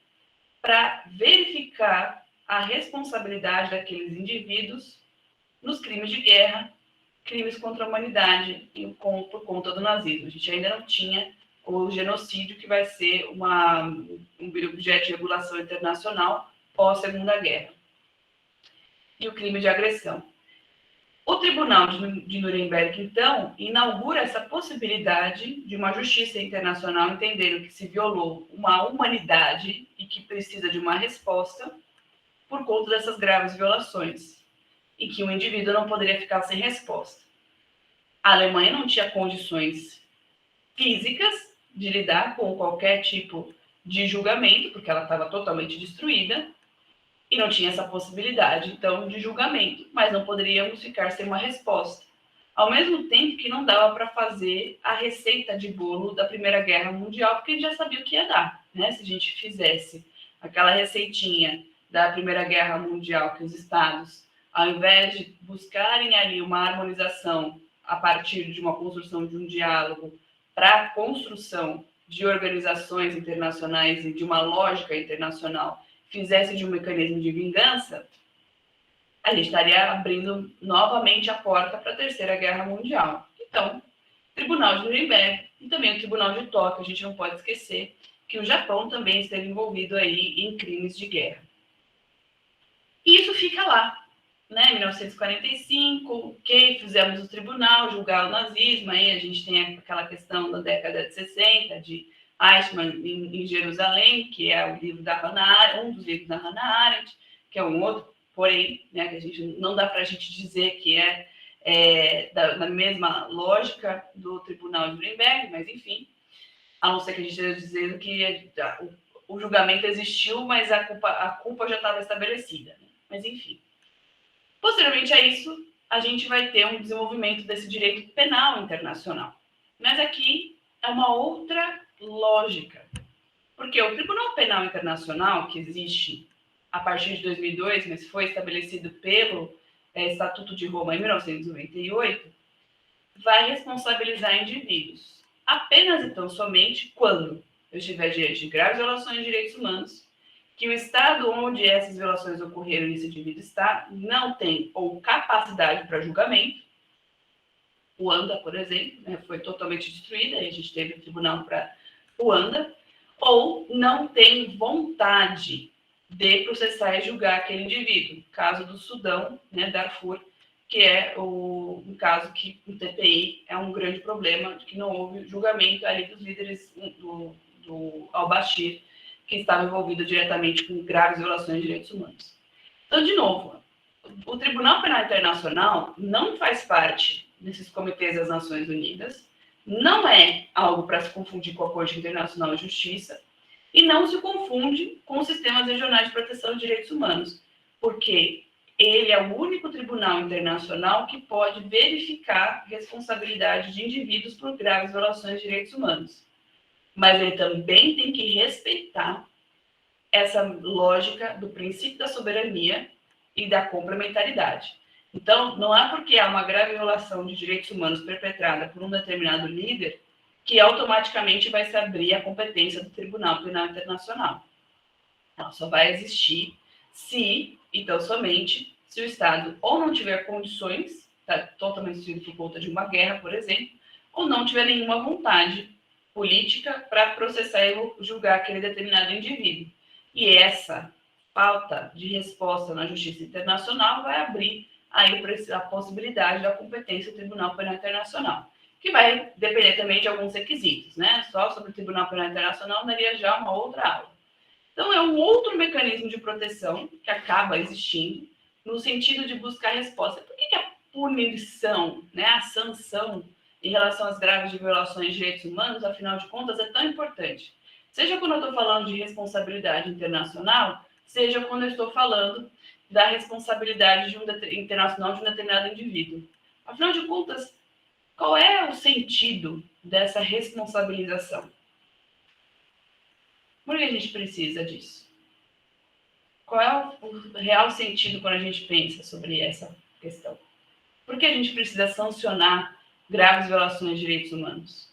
S1: para verificar a responsabilidade daqueles indivíduos nos crimes de guerra, crimes contra a humanidade por conta do nazismo. A gente ainda não tinha o genocídio, que vai ser um objeto de regulação internacional pós-Segunda Guerra. E o crime de agressão. O Tribunal de Nuremberg, então, inaugura essa possibilidade de uma justiça internacional entendendo que se violou uma humanidade e que precisa de uma resposta por conta dessas graves violações, e que o indivíduo não poderia ficar sem resposta. A Alemanha não tinha condições físicas de lidar com qualquer tipo de julgamento, porque ela estava totalmente destruída, e não tinha essa possibilidade, então, de julgamento, mas não poderíamos ficar sem uma resposta. Ao mesmo tempo que não dava para fazer a receita de bolo da Primeira Guerra Mundial, porque a gente já sabia o que ia dar, né? Se a gente fizesse aquela receitinha da Primeira Guerra Mundial, que os estados, ao invés de buscarem ali uma harmonização a partir de uma construção de um diálogo para a construção de organizações internacionais e de uma lógica internacional, fizesse de um mecanismo de vingança, a gente estaria abrindo novamente a porta para a Terceira Guerra Mundial. Então, Tribunal de Nuremberg e também o Tribunal de Tóquio, a gente não pode esquecer que o Japão também esteve envolvido aí em crimes de guerra. E isso fica lá, né? Em 1945, ok, fizemos o tribunal, julgar o nazismo, aí a gente tem aquela questão da década de 60, de Eichmann em Jerusalém, que é o livro da Hannah Arendt, um dos livros da Hannah Arendt, que é um outro, porém, né, que a gente não dá para a gente dizer que da mesma lógica do Tribunal de Nuremberg, mas enfim, a não ser que a gente esteja dizendo que o julgamento existiu, mas a culpa já estava estabelecida, né? Mas enfim. Posteriormente a isso, a gente vai ter um desenvolvimento desse direito penal internacional. Mas aqui é uma outra lógica. Porque o Tribunal Penal Internacional, que existe a partir de 2002, mas foi estabelecido pelo Estatuto de Roma em 1998, vai responsabilizar indivíduos apenas e tão somente quando eu estiver diante de graves violações de direitos humanos, que o Estado onde essas violações ocorreram e esse indivíduo está não tem ou capacidade para julgamento. Ruanda, por exemplo, né, foi totalmente destruída, e a gente teve o tribunal para Ruanda, ou não tem vontade de processar e julgar aquele indivíduo. Caso do Sudão, né, Darfur, que é um caso que o TPI é um grande problema, de que não houve julgamento ali dos líderes do al-Bashir, que estava envolvido diretamente com graves violações de direitos humanos. Então, de novo, o Tribunal Penal Internacional não faz parte desses comitês das Nações Unidas, não é algo para se confundir com a Corte Internacional de Justiça, e não se confunde com os sistemas regionais de proteção de direitos humanos, porque ele é o único tribunal internacional que pode verificar responsabilidade de indivíduos por graves violações de direitos humanos. Mas ele também tem que respeitar essa lógica do princípio da soberania e da complementaridade. Então, não é porque há uma grave violação de direitos humanos perpetrada por um determinado líder que automaticamente vai se abrir a competência do Tribunal Penal Internacional. Ela só vai existir se, então somente, se o Estado ou não tiver condições, está totalmente destruído por conta de uma guerra, por exemplo, ou não tiver nenhuma vontade política para processar e julgar aquele determinado indivíduo. E essa falta de resposta na justiça internacional vai abrir aí a possibilidade da competência do Tribunal Penal Internacional, que vai depender também de alguns requisitos, né? Só sobre o Tribunal Penal Internacional daria já uma outra aula. Então, é um outro mecanismo de proteção que acaba existindo no sentido de buscar resposta. Por que a punição, né, a sanção em relação às graves violações de direitos humanos, afinal de contas, é tão importante? Seja quando eu estou falando de responsabilidade internacional, seja quando eu estou falando da responsabilidade internacional de um determinado indivíduo. Afinal de contas, qual é o sentido dessa responsabilização? Por que a gente precisa disso? Qual é o real sentido quando a gente pensa sobre essa questão? Por que a gente precisa sancionar graves violações de direitos humanos?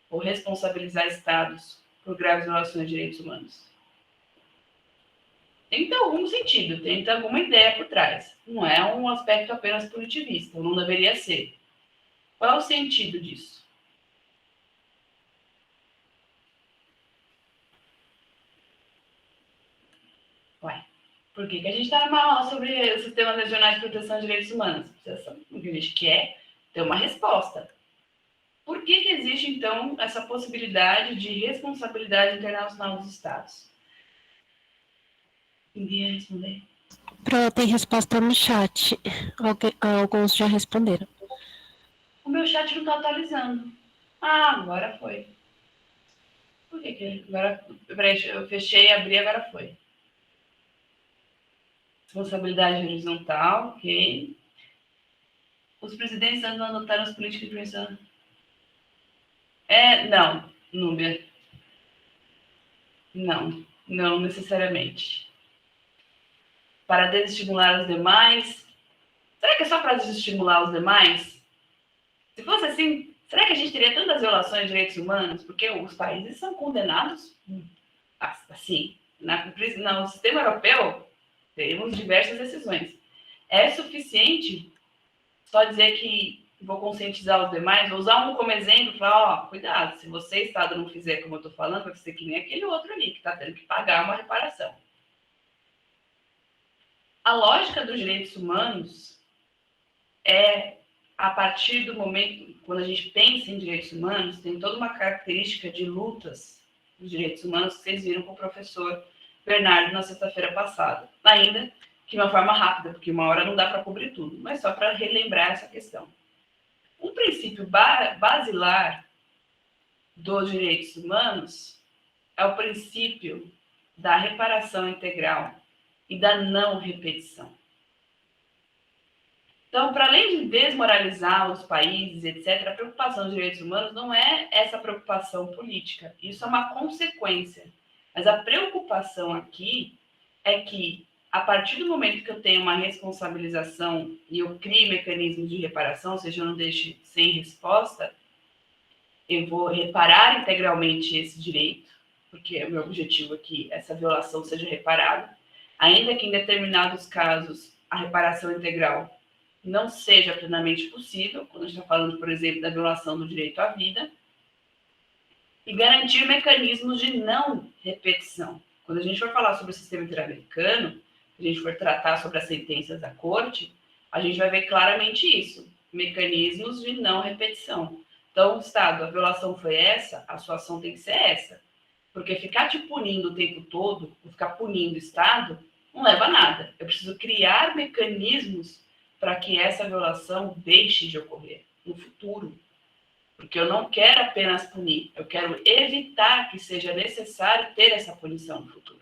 S1: Ou responsabilizar estados por graves violações de direitos humanos? Tem que ter algum sentido, tem que ter alguma ideia por trás. Não é um aspecto apenas punitivista, não deveria ser. Qual é o sentido disso? Ué, por que a gente está numa aula sobre os sistemas regionais de proteção de direitos humanos? Porque a gente quer ter uma resposta. Por que existe, então, essa possibilidade de responsabilidade internacional dos Estados? Ninguém ia responder?
S2: Tem resposta no chat. Alguns já responderam.
S1: O meu chat não está atualizando. Ah, agora foi. Por que agora... Peraí, eu fechei, abri, agora foi. Responsabilidade horizontal, ok. Os presidentes andam adotaram as políticas de prevenção. Não, Núbia. Não necessariamente. Para desestimular os demais. Será que é só para desestimular os demais? Se fosse assim, será que a gente teria tantas violações de direitos humanos? Porque os países são condenados assim. No sistema europeu, temos diversas decisões. É suficiente só dizer que vou conscientizar os demais, vou usar um como exemplo e falar, cuidado, se você, Estado, não fizer como eu estou falando, vai ser que nem aquele outro ali, que está tendo que pagar uma reparação. A lógica dos direitos humanos é, a partir do momento, quando a gente pensa em direitos humanos, tem toda uma característica de lutas dos direitos humanos que vocês viram com o professor Bernardo na sexta-feira passada. Ainda que de uma forma rápida, porque uma hora não dá para cobrir tudo, mas só para relembrar essa questão. Um princípio basilar dos direitos humanos é o princípio da reparação integral e da não repetição. Então, para além de desmoralizar os países, etc., a preocupação dos direitos humanos não é essa preocupação política. Isso é uma consequência. Mas a preocupação aqui é que, a partir do momento que eu tenho uma responsabilização e eu crio mecanismos de reparação, ou seja, eu não deixe sem resposta, eu vou reparar integralmente esse direito, porque é o meu objetivo aqui, essa violação seja reparada, ainda que em determinados casos a reparação integral não seja plenamente possível, quando a gente está falando, por exemplo, da violação do direito à vida, e garantir mecanismos de não repetição. Quando a gente for falar sobre o sistema interamericano, se a gente for tratar sobre as sentenças da corte, a gente vai ver claramente isso, mecanismos de não repetição. Então, Estado, a violação foi essa, a sua ação tem que ser essa. Porque ficar te punindo o tempo todo, ou ficar punindo o Estado, não leva a nada. Eu preciso criar mecanismos para que essa violação deixe de ocorrer no futuro. Porque eu não quero apenas punir, eu quero evitar que seja necessário ter essa punição no futuro.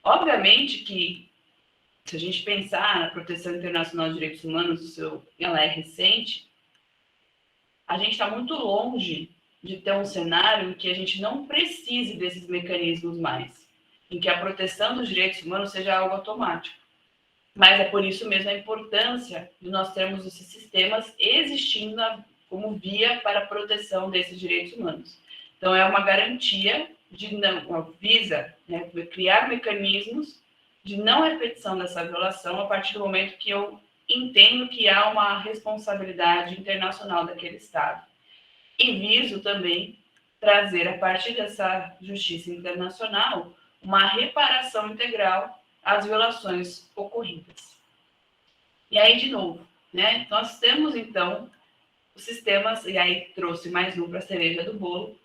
S1: Obviamente que, se a gente pensar na proteção internacional de direitos humanos, ela é recente, a gente está muito longe de ter um cenário em que a gente não precise desses mecanismos mais, em que a proteção dos direitos humanos seja algo automático. Mas é por isso mesmo a importância de nós termos esses sistemas existindo como via para a proteção desses direitos humanos. Então, é uma garantia visa, né, criar mecanismos de não repetição dessa violação a partir do momento que eu entendo que há uma responsabilidade internacional daquele Estado. E viso também trazer, a partir dessa justiça internacional, uma reparação integral às violações ocorridas. E aí, de novo, né, nós temos, então, os sistemas, e aí trouxe mais um para a cereja do bolo,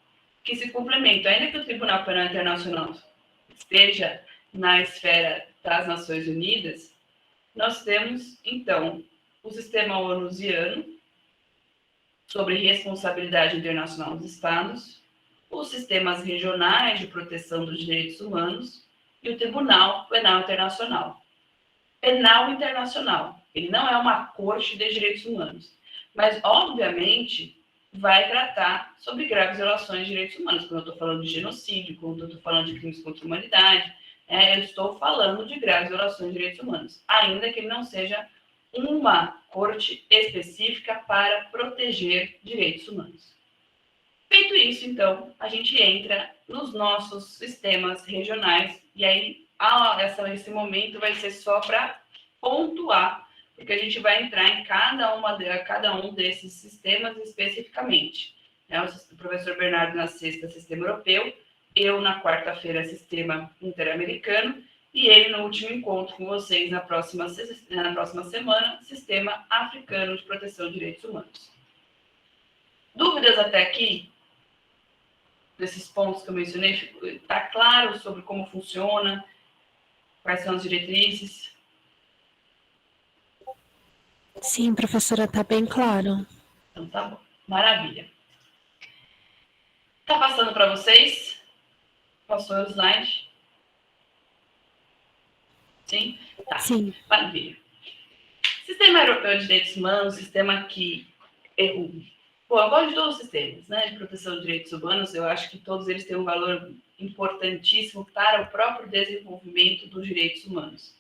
S1: que se complementam. Ainda que o Tribunal Penal Internacional esteja na esfera das Nações Unidas, nós temos, então, o sistema onusiano, sobre responsabilidade internacional dos Estados, os sistemas regionais de proteção dos direitos humanos e o Tribunal Penal Internacional. Penal Internacional, ele não é uma corte de direitos humanos, mas, obviamente, vai tratar sobre graves violações de direitos humanos. Quando eu estou falando de genocídio, quando eu estou falando de crimes contra a humanidade, eu estou falando de graves violações de direitos humanos, ainda que ele não seja uma corte específica para proteger direitos humanos. Feito isso, então, a gente entra nos nossos sistemas regionais, e aí esse momento vai ser só para pontuar, porque a gente vai entrar em cada um desses sistemas especificamente. O professor Bernardo na sexta, sistema europeu, eu na quarta-feira, sistema interamericano, e ele no último encontro com vocês na próxima semana, sistema africano de proteção de direitos humanos. Dúvidas até aqui? Desses pontos que eu mencionei, está claro sobre como funciona, quais são as diretrizes?
S2: Sim, professora, está bem claro.
S1: Então tá bom, maravilha. Está passando para vocês? Passou o slide? Sim? Tá.
S2: Sim.
S1: Maravilha. Sistema Europeu de Direitos Humanos, sistema que... Bom, eu gosto de todos os sistemas, né, de proteção de direitos humanos. Eu acho que todos eles têm um valor importantíssimo para o próprio desenvolvimento dos direitos humanos.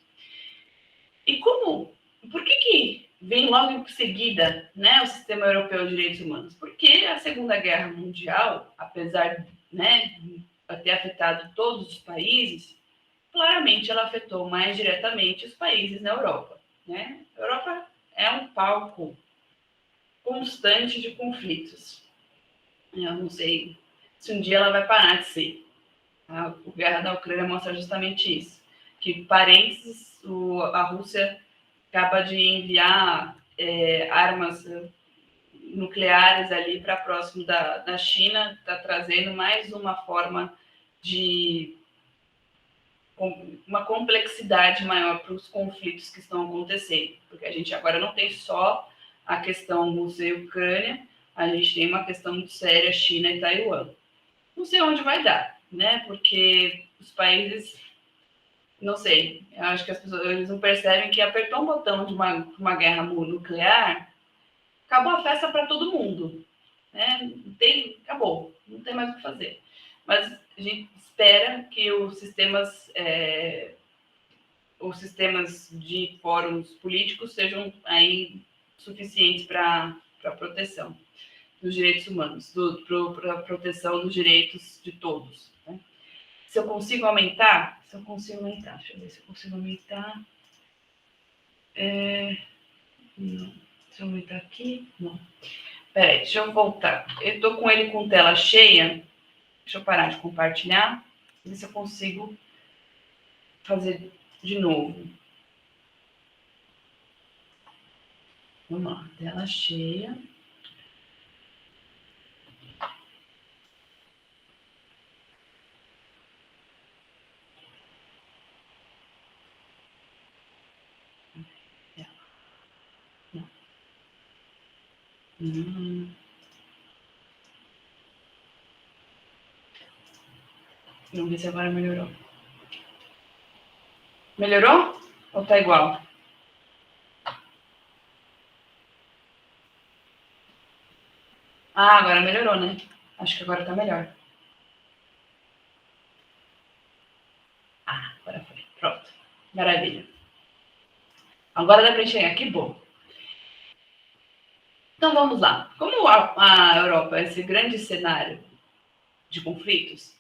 S1: E por que vem logo em seguida, né, o Sistema Europeu de Direitos Humanos? Porque a Segunda Guerra Mundial, apesar, né, de ter afetado todos os países, claramente ela afetou mais diretamente os países na Europa, né? A Europa é um palco constante de conflitos. Eu não sei se um dia ela vai parar de ser. A guerra da Ucrânia mostra justamente isso. Que, parênteses, a Rússia acaba de enviar armas nucleares ali para próximo da China, está trazendo mais uma forma de uma complexidade maior para os conflitos que estão acontecendo, porque a gente agora não tem só a questão Rússia e Ucrânia, a gente tem uma questão muito séria, China e Taiwan. Não sei onde vai dar, né? Porque os países, não sei, eu acho que as pessoas eles não percebem que apertou um botão de uma guerra nuclear, acabou a festa para todo mundo, né? Acabou, não tem mais o que fazer. Mas a gente espera que os sistemas de fóruns políticos sejam aí suficientes para a proteção dos direitos humanos, para a proteção dos direitos de todos. Né? Se eu consigo aumentar, deixa eu ver se eu consigo aumentar. Não, deixa eu aumentar aqui, não. Peraí, deixa eu voltar. Eu estou com ele com tela cheia. Deixa eu parar de compartilhar. ver se eu consigo fazer de novo. Vamos lá, tela cheia. Vamos ver se agora melhorou. Melhorou? Ou tá igual? Ah, agora melhorou, né? Acho que agora tá melhor. Ah, agora foi. Pronto. Maravilha. Agora dá para enxergar. Que bom. Então vamos lá. Como a Europa é esse grande cenário de conflitos,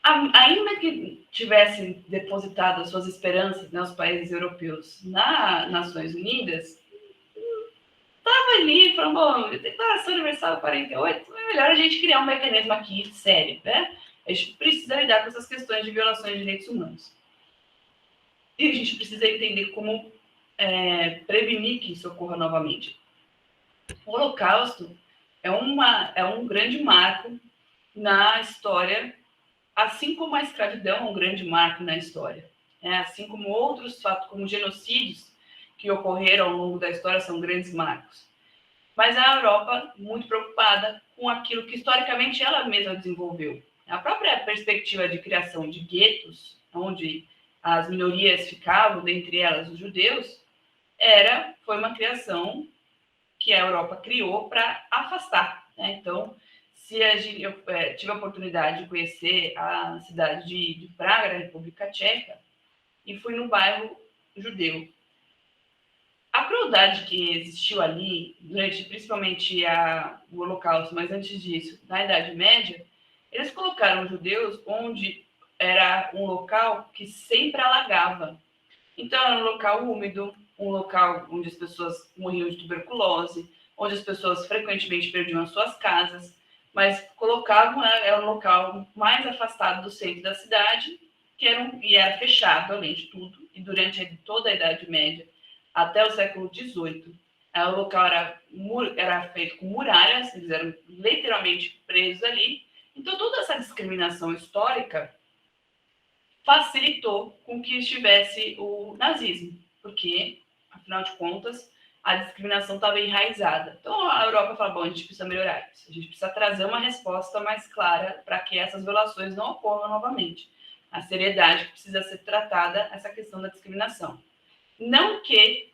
S1: ainda que tivessem depositado as suas esperanças nos países europeus nas Nações Unidas, estava ali falando, bom, Declaração Universal 48, é melhor a gente criar um mecanismo aqui sério, né? A gente precisa lidar com essas questões de violações de direitos humanos. E a gente precisa entender como prevenir que isso ocorra novamente. O Holocausto é um grande marco na história, assim como a escravidão é um grande marco na história. Assim como outros fatos, como genocídios que ocorreram ao longo da história, são grandes marcos. Mas a Europa, muito preocupada com aquilo que historicamente ela mesma desenvolveu. A própria perspectiva de criação de guetos, onde as minorias ficavam, dentre elas os judeus, foi uma criação que a Europa criou para afastar. Então, se eu tive a oportunidade de conhecer a cidade de Praga, na República Tcheca, e fui no bairro judeu. A crueldade que existiu ali, durante principalmente o Holocausto, mas antes disso, na Idade Média, eles colocaram os judeus onde era um local que sempre alagava. Então, era um local úmido, um local onde as pessoas morriam de tuberculose, onde as pessoas frequentemente perdiam as suas casas, mas colocavam, era um local mais afastado do centro da cidade, e era fechado, além de tudo, e durante toda a Idade Média, até o século XVIII, o local era feito com muralhas, eles eram literalmente presos ali. Então, toda essa discriminação histórica facilitou com que estivesse o nazismo, porque, afinal de contas, a discriminação estava enraizada. Então, a Europa fala, bom, a gente precisa melhorar isso, a gente precisa trazer uma resposta mais clara para que essas violações não ocorram novamente. A seriedade que precisa ser tratada, essa questão da discriminação. Não que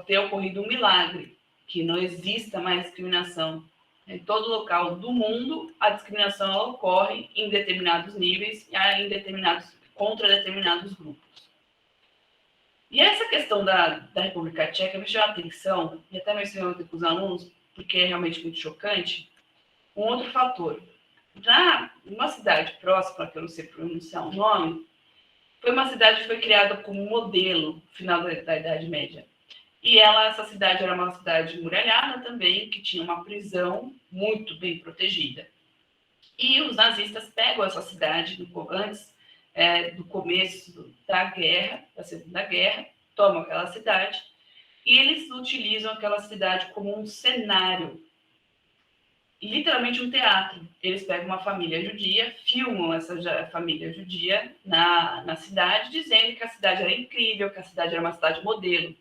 S1: tenha ocorrido um milagre, que não exista mais discriminação. Em todo local do mundo, a discriminação ela ocorre em determinados níveis e contra determinados grupos. E essa questão da República Tcheca me chamou a atenção, e até mencionei ontem com os alunos, porque é realmente muito chocante, um outro fator. Uma cidade próxima, que eu não sei pronunciar o nome, foi uma cidade que foi criada como modelo no final da Idade Média. E essa cidade era uma cidade muralhada também, que tinha uma prisão muito bem protegida. E os nazistas pegam essa cidade antes do começo da Segunda Guerra, tomam aquela cidade, e eles utilizam aquela cidade como um cenário, literalmente um teatro. Eles pegam uma família judia, filmam essa família judia na cidade, dizendo que a cidade era incrível, que a cidade era uma cidade modelo.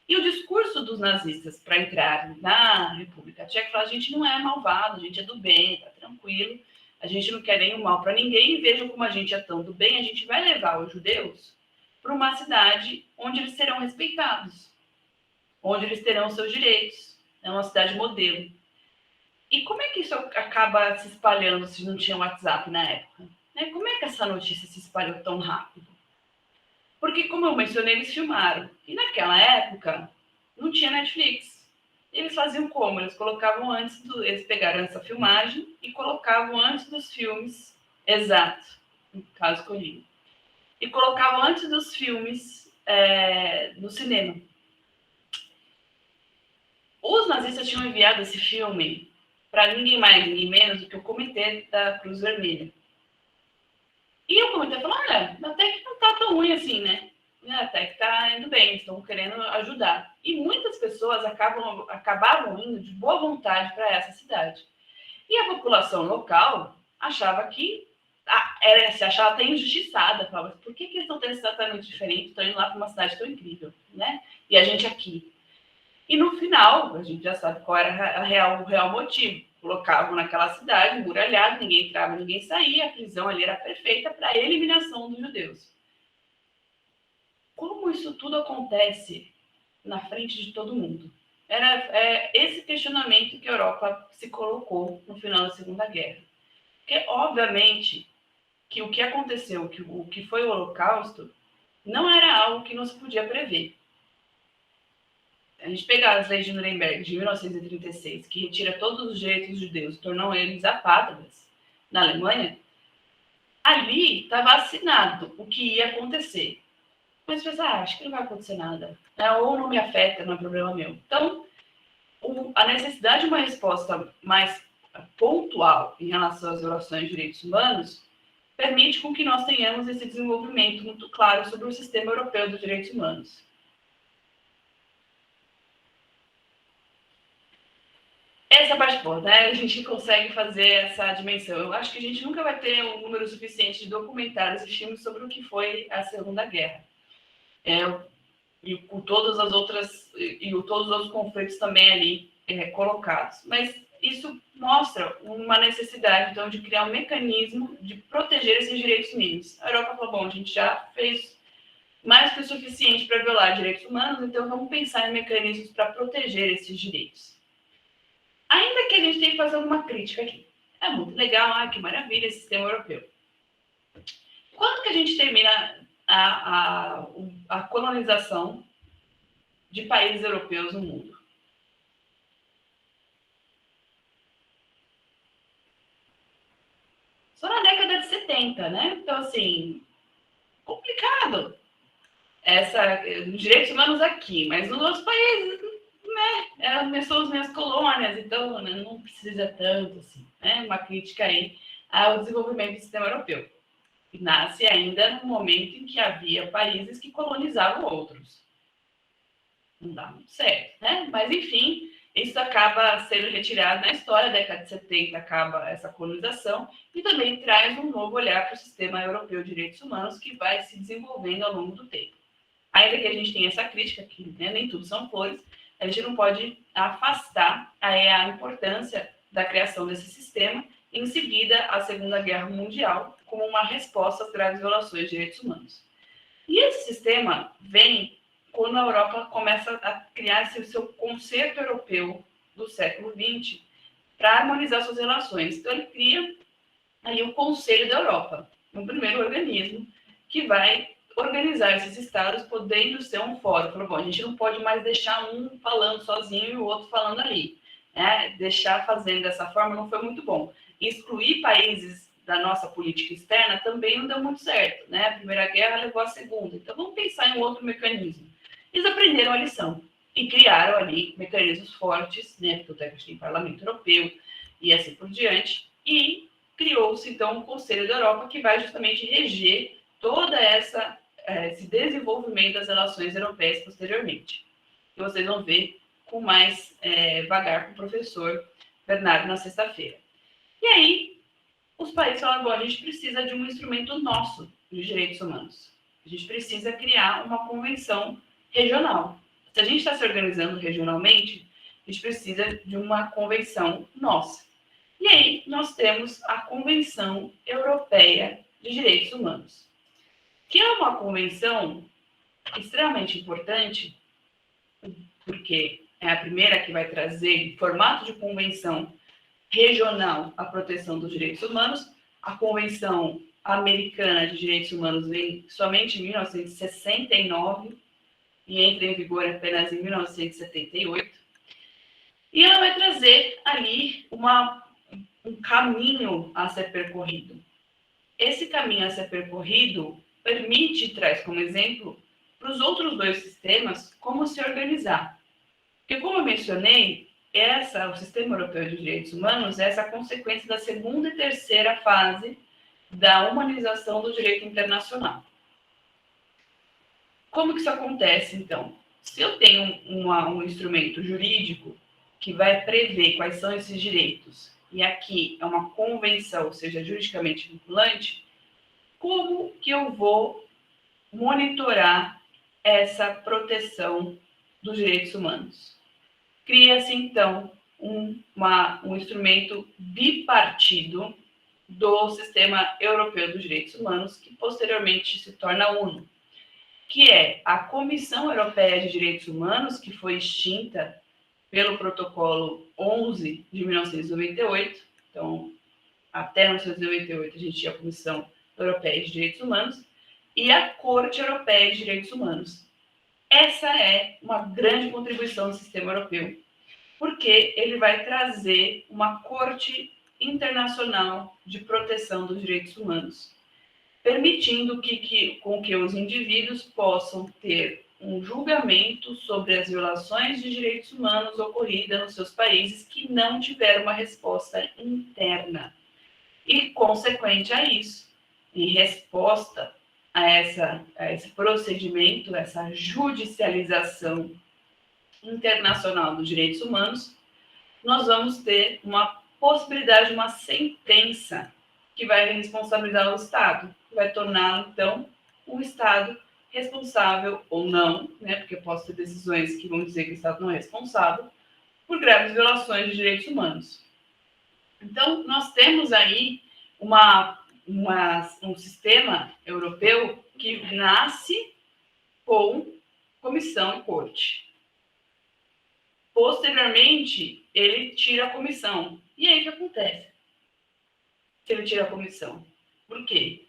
S1: E o discurso dos nazistas para entrar na República Tcheca fala, a gente não é malvado, a gente é do bem, está tranquilo, a gente não quer nenhum mal para ninguém, e vejam como a gente é tão do bem, a gente vai levar os judeus para uma cidade onde eles serão respeitados, onde eles terão seus direitos. É uma cidade modelo. E como é que isso acaba se espalhando se não tinha WhatsApp na época? Como é que essa notícia se espalhou tão rápido? Porque, como eu mencionei, eles filmaram. E naquela época, não tinha Netflix. Eles faziam como? Eles colocavam eles pegaram essa filmagem e colocavam antes dos filmes, exato, no caso que eu li. E colocavam antes dos filmes no cinema. Os nazistas tinham enviado esse filme para ninguém mais, ninguém menos do que o Comitê da Cruz Vermelha. E eu comentei, falando, olha, até que não tá tão ruim assim, né? Até que tá indo bem, estão querendo ajudar. E muitas pessoas acabavam indo de boa vontade para essa cidade. E a população local achava que se achava até injustiçada, falava, por que eles estão tendo esse tratamento diferente, estão indo lá para uma cidade tão incrível, né? E a gente aqui. E no final, a gente já sabe qual era o real motivo. Colocavam naquela cidade, muralhado, ninguém entrava, ninguém saía, a prisão ali era perfeita para a eliminação dos judeus. Como isso tudo acontece na frente de todo mundo? Era esse questionamento que a Europa se colocou no final da Segunda Guerra. Porque, obviamente, que o que aconteceu, o que foi o Holocausto, não era algo que não se podia prever. A gente pegar as leis de Nuremberg de 1936, que retira todos os direitos dos judeus, tornou eles apátridas na Alemanha, ali estava assinado o que ia acontecer. Mas você acho que não vai acontecer nada. Ou não me afeta, não é problema meu. Então, a necessidade de uma resposta mais pontual em relação às violações de direitos humanos permite com que nós tenhamos esse desenvolvimento muito claro sobre o sistema europeu dos direitos humanos. Essa parte boa, né? A gente consegue fazer essa dimensão. Eu acho que a gente nunca vai ter um número suficiente de documentários e filmes sobre o que foi a Segunda Guerra. E com todas as outras, e todos os outros conflitos também ali colocados. Mas isso mostra uma necessidade, então, de criar um mecanismo de proteger esses direitos mínimos. A Europa falou, bom, a gente já fez mais que o suficiente para violar direitos humanos, então vamos pensar em mecanismos para proteger esses direitos. Ainda que a gente tenha que fazer alguma crítica aqui. É muito legal, que maravilha esse sistema europeu. Quando que a gente termina a colonização de países europeus no mundo? Só na década de 70, né? Então, assim, complicado. Os direitos humanos aqui, mas nos outros países, né? São as minhas colônias, então não precisa tanto, assim, né? Uma crítica aí ao desenvolvimento do sistema europeu. Que nasce ainda no momento em que havia países que colonizavam outros. Não dá muito certo, né? Mas, enfim, isso acaba sendo retirado na história. Da década de 70 acaba essa colonização e também traz um novo olhar para o sistema europeu de direitos humanos que vai se desenvolvendo ao longo do tempo. Ainda que a gente tenha essa crítica, que nem tudo são flores, a gente não pode afastar a importância da criação desse sistema em seguida à Segunda Guerra Mundial como uma resposta às graves violações de direitos humanos. E esse sistema vem quando a Europa começa a criar o seu concerto europeu do século XX para harmonizar suas relações. Então, ele cria ali o Conselho da Europa, um primeiro organismo que vai organizar esses estados, podendo ser um fórum. Falou, bom, a gente não pode mais deixar um falando sozinho e o outro falando ali. Deixar fazendo dessa forma não foi muito bom. Excluir países da nossa política externa também não deu muito certo, né? A Primeira Guerra levou à Segunda. Então, vamos pensar em um outro mecanismo. Eles aprenderam a lição e criaram ali mecanismos fortes, né? Porque a gente tem Parlamento Europeu e assim por diante. E criou-se, então, o Conselho da Europa, que vai justamente reger toda esse desenvolvimento das relações europeias posteriormente. E vocês vão ver com mais vagar com o professor Bernardo na sexta-feira. E aí, os países falaram, bom, a gente precisa de um instrumento nosso de direitos humanos. A gente precisa criar uma convenção regional. Se a gente está se organizando regionalmente, a gente precisa de uma convenção nossa. E aí, nós temos a Convenção Europeia de Direitos Humanos, que é uma convenção extremamente importante, porque é a primeira que vai trazer, em formato de convenção regional, a proteção dos direitos humanos. A Convenção Americana de Direitos Humanos vem somente em 1969 e entra em vigor apenas em 1978. E ela vai trazer ali um caminho a ser percorrido. Esse caminho a ser percorrido permite, traz como exemplo, para os outros dois sistemas, como se organizar. Porque, como eu mencionei, o Sistema Europeu de Direitos Humanos é essa consequência da segunda e terceira fase da humanização do direito internacional. Como que isso acontece, então? Se eu tenho um instrumento jurídico que vai prever quais são esses direitos, e aqui é uma convenção, ou seja, juridicamente vinculante, como que eu vou monitorar essa proteção dos direitos humanos? Cria-se, então, um instrumento bipartido do Sistema Europeu dos Direitos Humanos, que posteriormente se torna a ONU, que é a Comissão Europeia de Direitos Humanos, que foi extinta pelo Protocolo 11 de 1998. Então, até 1998, a gente tinha a Comissão Europeia de Direitos Humanos e a Corte Europeia de Direitos Humanos. Essa é uma grande contribuição do sistema europeu, porque ele vai trazer uma corte internacional de proteção dos direitos humanos, permitindo com que os indivíduos possam ter um julgamento sobre as violações de direitos humanos ocorridas nos seus países que não tiveram uma resposta interna. E, consequente a isso, em resposta a esse procedimento, essa judicialização internacional dos direitos humanos, nós vamos ter uma possibilidade de uma sentença que vai responsabilizar o Estado, que vai torná-lo, então, um Estado responsável ou não, né, porque eu posso ter decisões que vão dizer que o Estado não é responsável, por graves violações de direitos humanos. Então, nós temos aí um sistema europeu que nasce com comissão e corte. Posteriormente, ele tira a comissão. E aí o que acontece? Se ele tira a comissão. Por quê?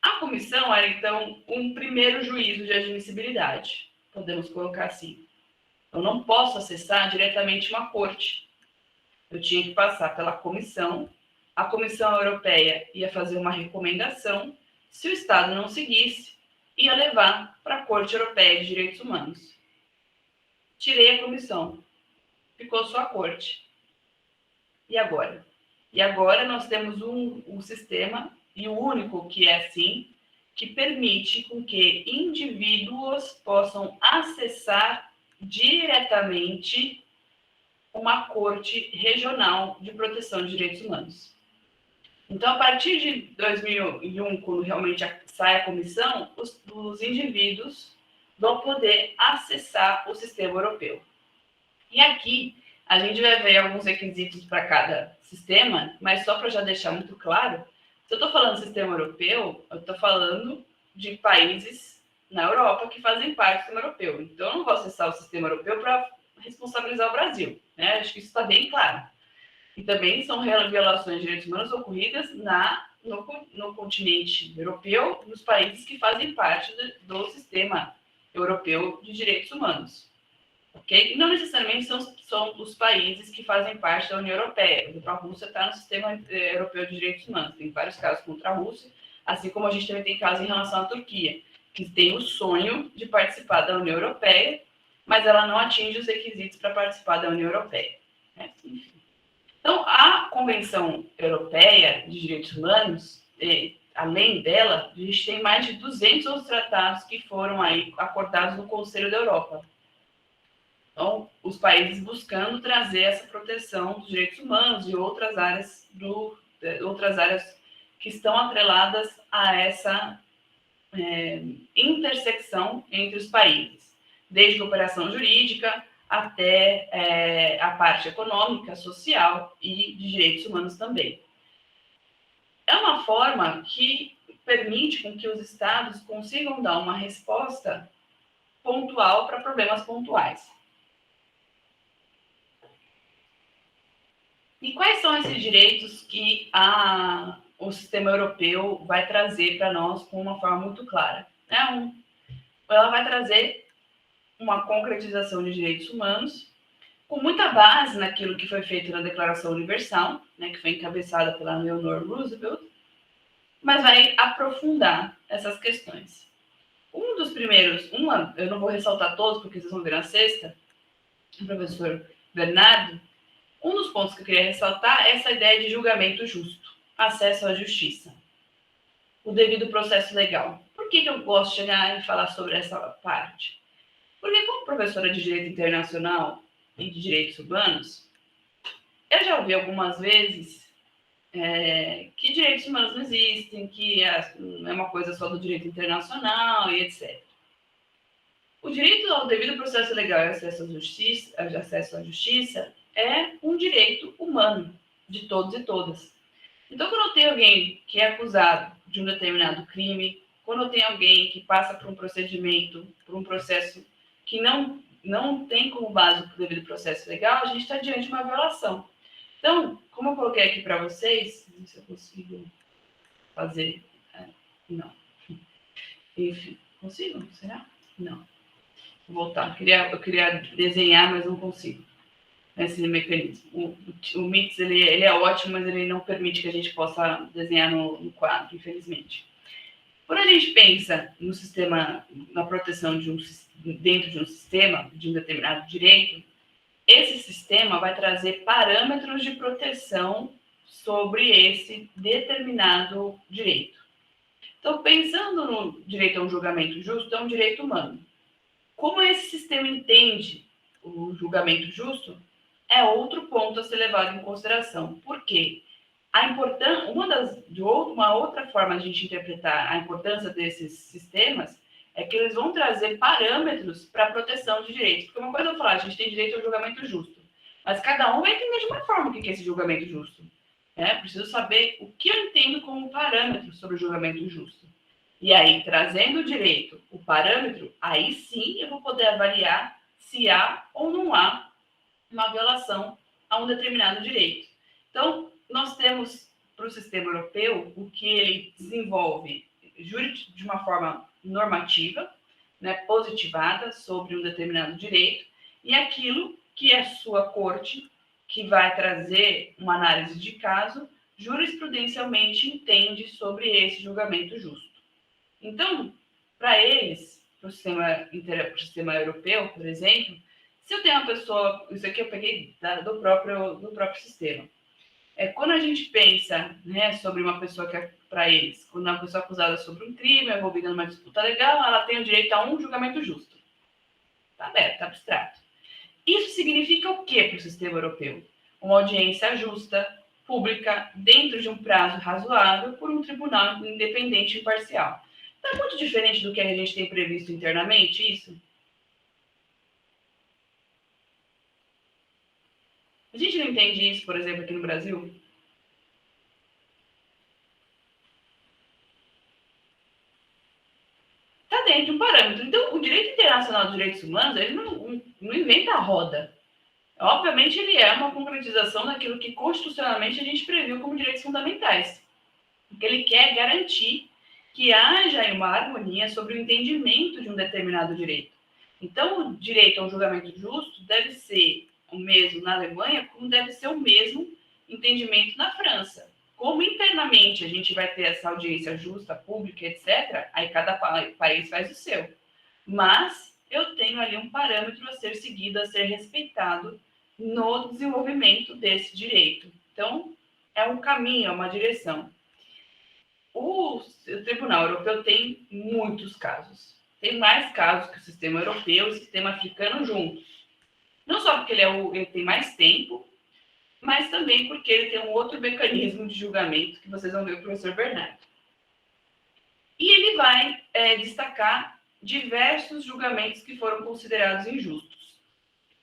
S1: A comissão era, então, um primeiro juízo de admissibilidade. Podemos colocar assim. Eu não posso acessar diretamente uma corte. Eu tinha que passar pela comissão. A Comissão Europeia ia fazer uma recomendação. Se o Estado não seguisse, ia levar para a Corte Europeia de Direitos Humanos. Tirei a comissão. Ficou só a corte. E agora? E agora nós temos um sistema, e o único que é assim, que permite com que indivíduos possam acessar diretamente uma corte regional de proteção de direitos humanos. Então, a partir de 2001, quando realmente sai a comissão, os indivíduos vão poder acessar o sistema europeu. E aqui a gente vai ver alguns requisitos para cada sistema, mas só para já deixar muito claro, se eu estou falando do sistema europeu, eu estou falando de países na Europa que fazem parte do sistema europeu. Então, eu não vou acessar o sistema europeu para responsabilizar o Brasil, né? Acho que isso está bem claro. E também são violações de direitos humanos ocorridas no continente europeu, nos países que fazem parte do sistema europeu de direitos humanos. Okay? E não necessariamente são os países que fazem parte da União Europeia. Por exemplo, a Rússia está no sistema europeu de direitos humanos. Tem vários casos contra a Rússia, assim como a gente também tem casos em relação à Turquia, que tem o sonho de participar da União Europeia, mas ela não atinge os requisitos para participar da União Europeia. Né? Enfim. Então, a Convenção Europeia de Direitos Humanos, além dela, a gente tem mais de 200 outros tratados que foram aí acordados no Conselho da Europa. Então, os países buscando trazer essa proteção dos direitos humanos e outras áreas que estão atreladas a essa intersecção entre os países, desde cooperação jurídica até a parte econômica, social e de direitos humanos também. É uma forma que permite com que os estados consigam dar uma resposta pontual para problemas pontuais. E quais são esses direitos que o sistema europeu vai trazer para nós com uma forma muito clara? Ela vai trazer uma concretização de direitos humanos, com muita base naquilo que foi feito na Declaração Universal, né, que foi encabeçada pela Eleanor Roosevelt, mas vai aprofundar essas questões. Um dos primeiros, eu não vou ressaltar todos, porque vocês vão ver na sexta, o professor Bernardo, um dos pontos que eu queria ressaltar é essa ideia de julgamento justo, acesso à justiça. o devido processo legal. Por que eu gosto de chegar e falar sobre essa parte? Porque como professora de Direito Internacional e de Direitos Humanos, eu já ouvi algumas vezes que direitos humanos não existem, que é uma coisa só do direito internacional e etc. O direito ao devido processo legal e acesso à justiça é um direito humano de todos e todas. Então, quando eu tenho alguém que é acusado de um determinado crime, quando eu tenho alguém que passa por um procedimento, por um processo que não tem como base o devido processo legal, a gente está diante de uma violação. Então, como eu coloquei aqui para vocês, não sei se eu consigo fazer. Não. Enfim, consigo? Será? Não. Vou voltar. Eu queria desenhar, mas não consigo. Esse mecanismo. O Mix ele é ótimo, mas ele não permite que a gente possa desenhar no quadro, infelizmente. Quando a gente pensa no sistema, na proteção dentro de um sistema, de um determinado direito, esse sistema vai trazer parâmetros de proteção sobre esse determinado direito. Então, pensando no direito a um julgamento justo, é um direito humano. Como esse sistema entende o julgamento justo, é outro ponto a ser levado em consideração. Por quê? Uma outra forma de a gente interpretar a importância desses sistemas é que eles vão trazer parâmetros para a proteção de direitos. Porque uma coisa eu vou falar, a gente tem direito ao julgamento justo, mas cada um vai entender de uma forma o que é esse julgamento justo. Preciso saber o que eu entendo como parâmetro sobre o julgamento justo. E aí, trazendo o direito, o parâmetro, aí sim eu vou poder avaliar se há ou não há uma violação a um determinado direito. Então, nós temos para o sistema europeu o que ele desenvolve de uma forma normativa, positivada sobre um determinado direito, e aquilo que é sua corte, que vai trazer uma análise de caso, jurisprudencialmente entende sobre esse julgamento justo. Então, para eles, para o sistema europeu, por exemplo, se eu tenho uma pessoa, isso aqui eu peguei do próprio sistema. Quando a gente pensa sobre uma pessoa que é para eles, quando uma pessoa acusada sobre um crime, envolvida numa disputa legal, ela tem o direito a um julgamento justo. Está aberto, está abstrato. Isso significa o que para o sistema europeu? Uma audiência justa, pública, dentro de um prazo razoável, por um tribunal independente e imparcial. Não é muito diferente do que a gente tem previsto internamente, isso? A gente não entende isso, por exemplo, aqui no Brasil? Está dentro de um parâmetro. Então, o direito internacional dos direitos humanos, ele não inventa a roda. Obviamente, ele é uma concretização daquilo que constitucionalmente a gente previu como direitos fundamentais. Porque ele quer garantir que haja uma harmonia sobre o entendimento de um determinado direito. Então, o direito a um julgamento justo deve ser o mesmo na Alemanha, como deve ser o mesmo entendimento na França. Como internamente a gente vai ter essa audiência justa, pública, etc., aí cada país faz o seu. Mas eu tenho ali um parâmetro a ser seguido, a ser respeitado no desenvolvimento desse direito. Então, é um caminho, é uma direção. O Tribunal Europeu tem muitos casos. Tem mais casos que o sistema europeu e o sistema africano juntos. Não só porque ele tem mais tempo, mas também porque ele tem um outro mecanismo de julgamento que vocês vão ver o professor Bernardo. E ele vai destacar diversos julgamentos que foram considerados injustos.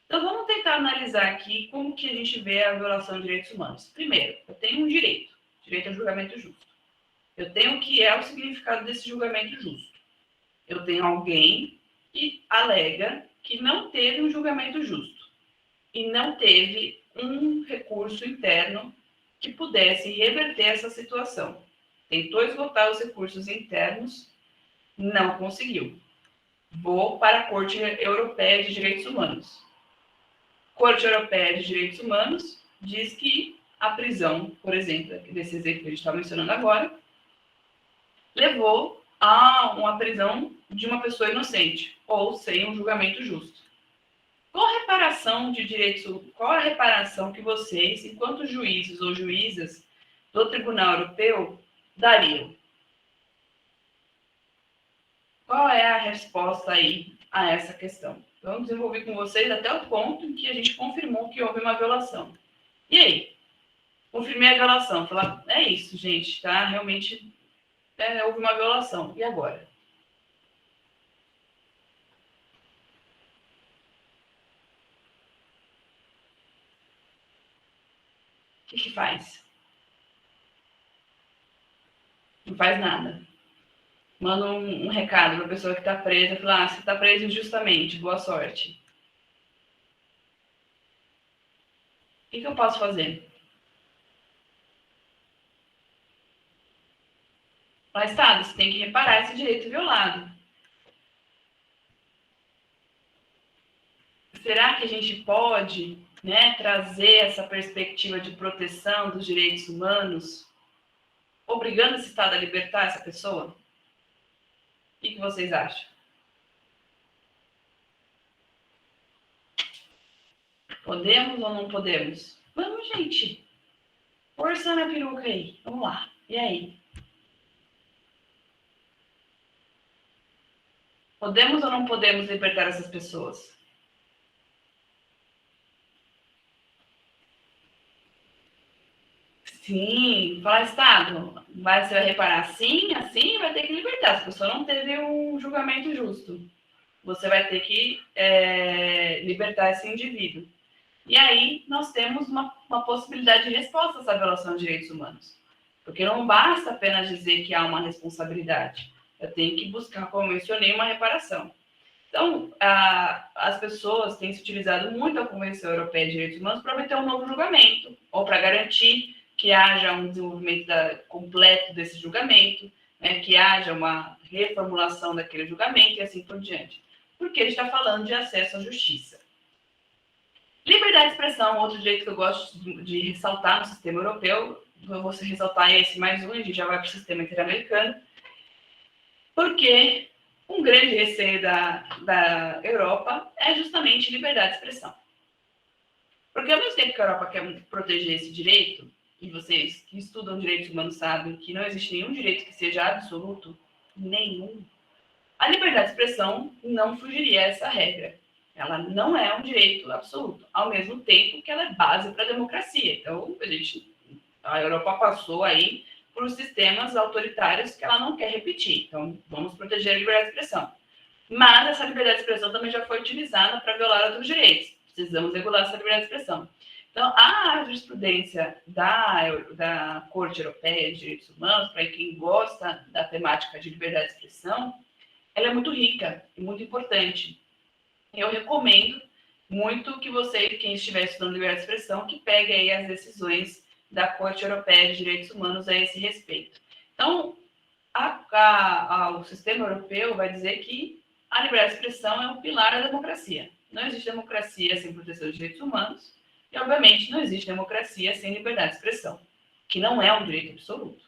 S1: Então, vamos tentar analisar aqui como que a gente vê a violação de direitos humanos. Primeiro, eu tenho um direito a julgamento justo. Eu tenho o que é o significado desse julgamento justo. Eu tenho alguém que alega que não teve um julgamento justo e não teve um recurso interno que pudesse reverter essa situação. Tentou esgotar os recursos internos, não conseguiu. Vou para a Corte Europeia de Direitos Humanos. Corte Europeia de Direitos Humanos diz que a prisão, por exemplo, desse exemplo que a gente está mencionando agora, levou a uma prisão de uma pessoa inocente, ou sem um julgamento justo. Qual a reparação que vocês, enquanto juízes ou juízas do Tribunal Europeu, dariam? Qual é a resposta aí a essa questão? Então, eu desenvolvi com vocês até o ponto em que a gente confirmou que houve uma violação. E aí? Confirmei a violação. Falar, é isso, gente, tá? Realmente houve uma violação. E agora? O que faz? Não faz nada. Manda um recado para a pessoa que está presa, fala, você está preso injustamente, boa sorte. O que eu posso fazer? Mas, Estado, você tem que reparar esse direito violado. Será que a gente pode, trazer essa perspectiva de proteção dos direitos humanos, obrigando esse Estado a libertar essa pessoa? O que vocês acham? Podemos ou não podemos? Vamos, gente. Força na peruca aí. Vamos lá. E aí? Podemos ou não podemos libertar essas pessoas? Sim, fala, Estado, você vai reparar assim, vai ter que libertar. Se a pessoa não teve um julgamento justo, você vai ter que libertar esse indivíduo. E aí nós temos uma possibilidade de resposta a essa violação de direitos humanos. Porque não basta apenas dizer que há uma responsabilidade. Eu tenho que buscar, como mencionei, uma reparação. Então, as pessoas têm se utilizado muito a Convenção Europeia de Direitos Humanos para obter um novo julgamento, ou para garantir que haja um desenvolvimento completo desse julgamento, que haja uma reformulação daquele julgamento e assim por diante. Porque a gente está falando de acesso à justiça. Liberdade de expressão, outro direito que eu gosto de ressaltar no sistema europeu, eu vou ressaltar esse mais um, a gente já vai para o sistema interamericano, porque um grande receio da Europa é justamente liberdade de expressão. Porque ao mesmo tempo que a Europa quer proteger esse direito, e vocês que estudam direitos humanos sabem que não existe nenhum direito que seja absoluto, nenhum, a liberdade de expressão não fugiria a essa regra. Ela não é um direito absoluto, ao mesmo tempo que ela é base para a democracia. Então, a Europa passou aí por sistemas autoritários que ela não quer repetir. Então, vamos proteger a liberdade de expressão. Mas essa liberdade de expressão também já foi utilizada para violar outros direitos. Precisamos regular essa liberdade de expressão. Então, a jurisprudência da Corte Europeia de Direitos Humanos, para quem gosta da temática de liberdade de expressão, ela é muito rica e muito importante. Eu recomendo muito que você, quem estiver estudando liberdade de expressão, que pegue aí as decisões da Corte Europeia de Direitos Humanos a esse respeito. Então, o sistema europeu vai dizer que a liberdade de expressão é um pilar da democracia. Não existe democracia sem proteção de direitos humanos e, obviamente, não existe democracia sem liberdade de expressão, que não é um direito absoluto.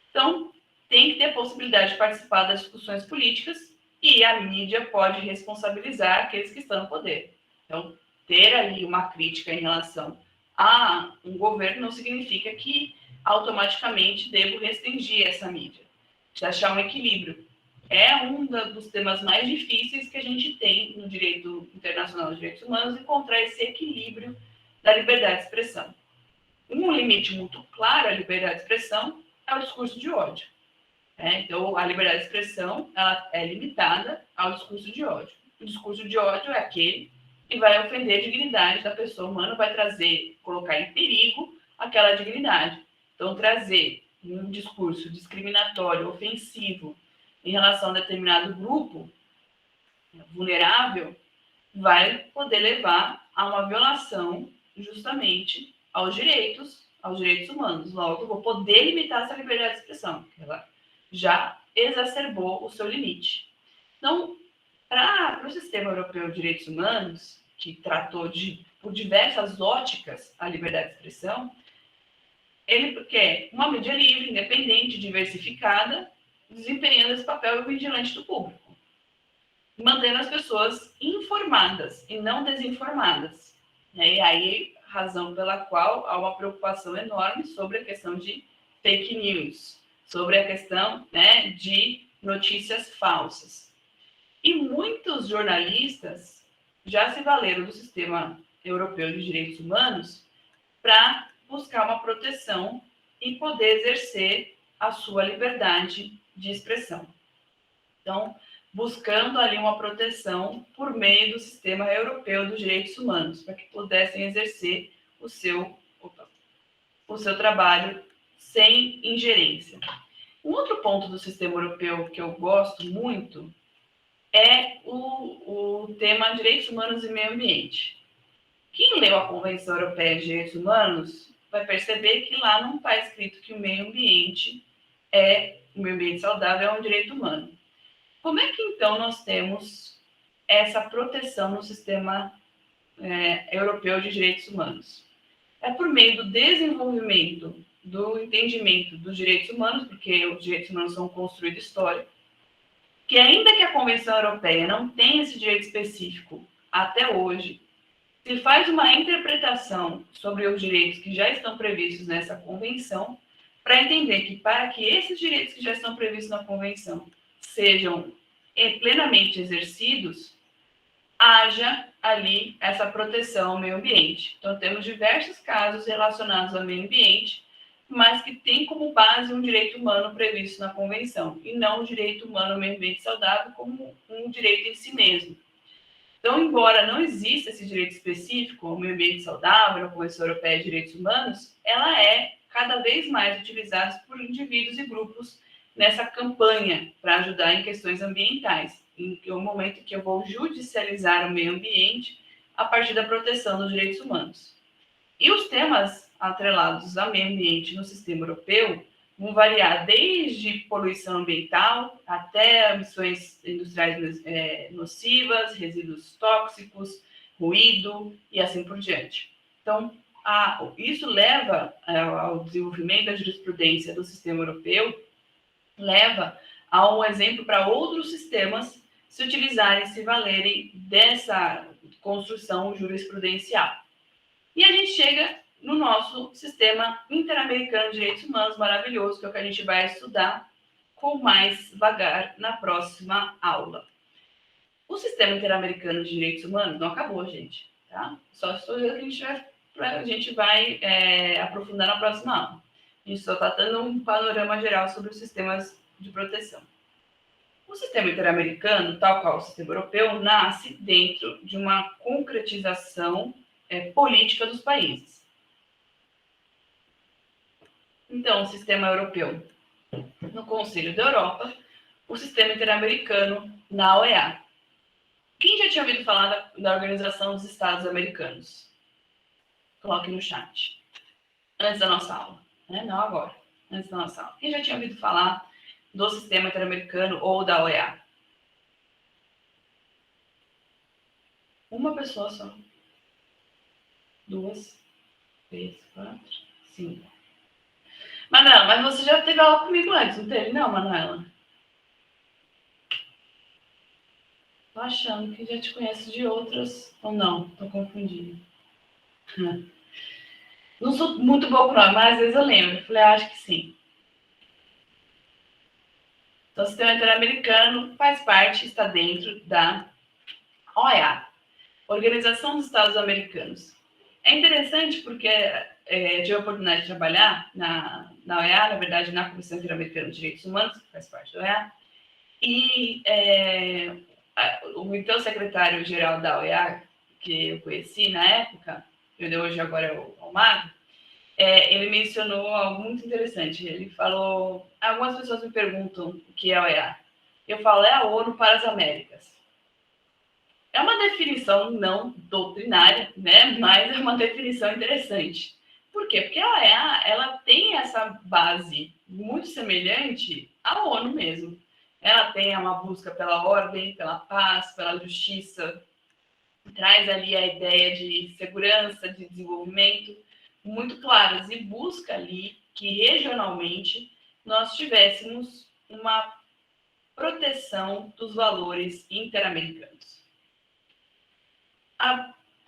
S1: Então, tem que ter possibilidade de participar das discussões políticas e a mídia pode responsabilizar aqueles que estão no poder. Então, ter ali uma crítica em relação a um governo não significa que automaticamente devo restringir essa mídia. De achar um equilíbrio. É um dos temas mais difíceis que a gente tem no direito internacional de direitos humanos, encontrar esse equilíbrio da liberdade de expressão. Um limite muito claro à liberdade de expressão é o discurso de ódio. Então, a liberdade de expressão ela é limitada ao discurso de ódio. O discurso de ódio é aquele que vai ofender a dignidade da pessoa humana, vai colocar em perigo aquela dignidade. Então, trazer um discurso discriminatório, ofensivo, em relação a determinado grupo vulnerável, vai poder levar a uma violação justamente aos direitos humanos. Logo, vou poder limitar essa liberdade de expressão, porque ela já exacerbou o seu limite. Então, para o sistema europeu de direitos humanos, que tratou por diversas óticas a liberdade de expressão, ele quer uma mídia livre, independente, diversificada, desempenhando esse papel vigilante do público, mantendo as pessoas informadas e não desinformadas. E aí, razão pela qual há uma preocupação enorme sobre a questão de fake news, sobre a questão de notícias falsas. E muitos jornalistas já se valeram do sistema europeu de direitos humanos para buscar uma proteção e poder exercer a sua liberdade de expressão. Então, buscando ali uma proteção por meio do sistema europeu dos direitos humanos, para que pudessem exercer o seu trabalho sem ingerência. Um outro ponto do sistema europeu que eu gosto muito é o tema Direitos Humanos e Meio Ambiente. Quem leu a Convenção Europeia de Direitos Humanos vai perceber que lá não está escrito que o meio ambiente saudável é um direito humano. Como é que, então, nós temos essa proteção no sistema europeu de direitos humanos? É por meio do desenvolvimento, do entendimento dos direitos humanos, porque os direitos humanos são um construído histórico, que ainda que a Convenção Europeia não tenha esse direito específico até hoje, se faz uma interpretação sobre os direitos que já estão previstos nessa convenção, para entender que para que esses direitos que já estão previstos na convenção sejam plenamente exercidos, haja ali essa proteção ao meio ambiente. Então, temos diversos casos relacionados ao meio ambiente, mas que tem como base um direito humano previsto na convenção, e não o direito humano ao meio ambiente saudável como um direito em si mesmo. Então, embora não exista esse direito específico ao meio ambiente saudável na Convenção Europeia de Direitos Humanos, ela é cada vez mais utilizada por indivíduos e grupos nessa campanha para ajudar em questões ambientais, em o momento que eu vou judicializar o meio ambiente a partir da proteção dos direitos humanos. E os temas atrelados ao meio ambiente no sistema europeu vão variar desde poluição ambiental até emissões industriais nocivas, resíduos tóxicos, ruído e assim por diante. Então, isso leva ao desenvolvimento da jurisprudência do sistema europeu, leva a um exemplo para outros sistemas se utilizarem, se valerem dessa construção jurisprudencial. E a gente chega no nosso sistema interamericano de direitos humanos maravilhoso, que é o que a gente vai estudar com mais vagar na próxima aula. O sistema interamericano de direitos humanos não acabou, gente, tá? Só estou dizendo que a gente vai aprofundar na próxima aula. A gente só está dando um panorama geral sobre os sistemas de proteção. O sistema interamericano, tal qual o sistema europeu, nasce dentro de uma concretização política dos países. Então, o sistema europeu no Conselho da Europa, o sistema interamericano na OEA. Quem já tinha ouvido falar da Organização dos Estados Americanos? Coloque no chat. Antes da nossa aula. Não agora. Antes da nossa aula. Quem já tinha ouvido falar do sistema interamericano ou da OEA? Uma pessoa só. 2, 3, 4, 5. Manuela, mas você já teve aula comigo antes, não teve? Não, Manuela? Tô achando que já te conheço de outras, ou não? Tô confundindo. Não sou muito boa com nome, mas às vezes eu lembro. Falei, acho que sim. Então, o sistema interamericano faz parte, está dentro da OEA, Organização dos Estados Americanos. É interessante porque tive a oportunidade de trabalhar na OEA, na verdade, na Comissão Interamericana de Direitos Humanos, que faz parte da OEA, e o então secretário-geral da OEA, que eu conheci na época, eu hoje agora é o Mago, ele mencionou algo muito interessante. Ele falou, algumas pessoas me perguntam o que é a OEA. Eu falo, é a ONU para as Américas. É uma definição não doutrinária, né? Mas é uma definição interessante. Por quê? Porque a OEA, ela tem essa base muito semelhante à ONU mesmo. Ela tem uma busca pela ordem, pela paz, pela justiça, traz ali a ideia de segurança, de desenvolvimento, muito claras, e busca ali que regionalmente nós tivéssemos uma proteção dos valores interamericanos.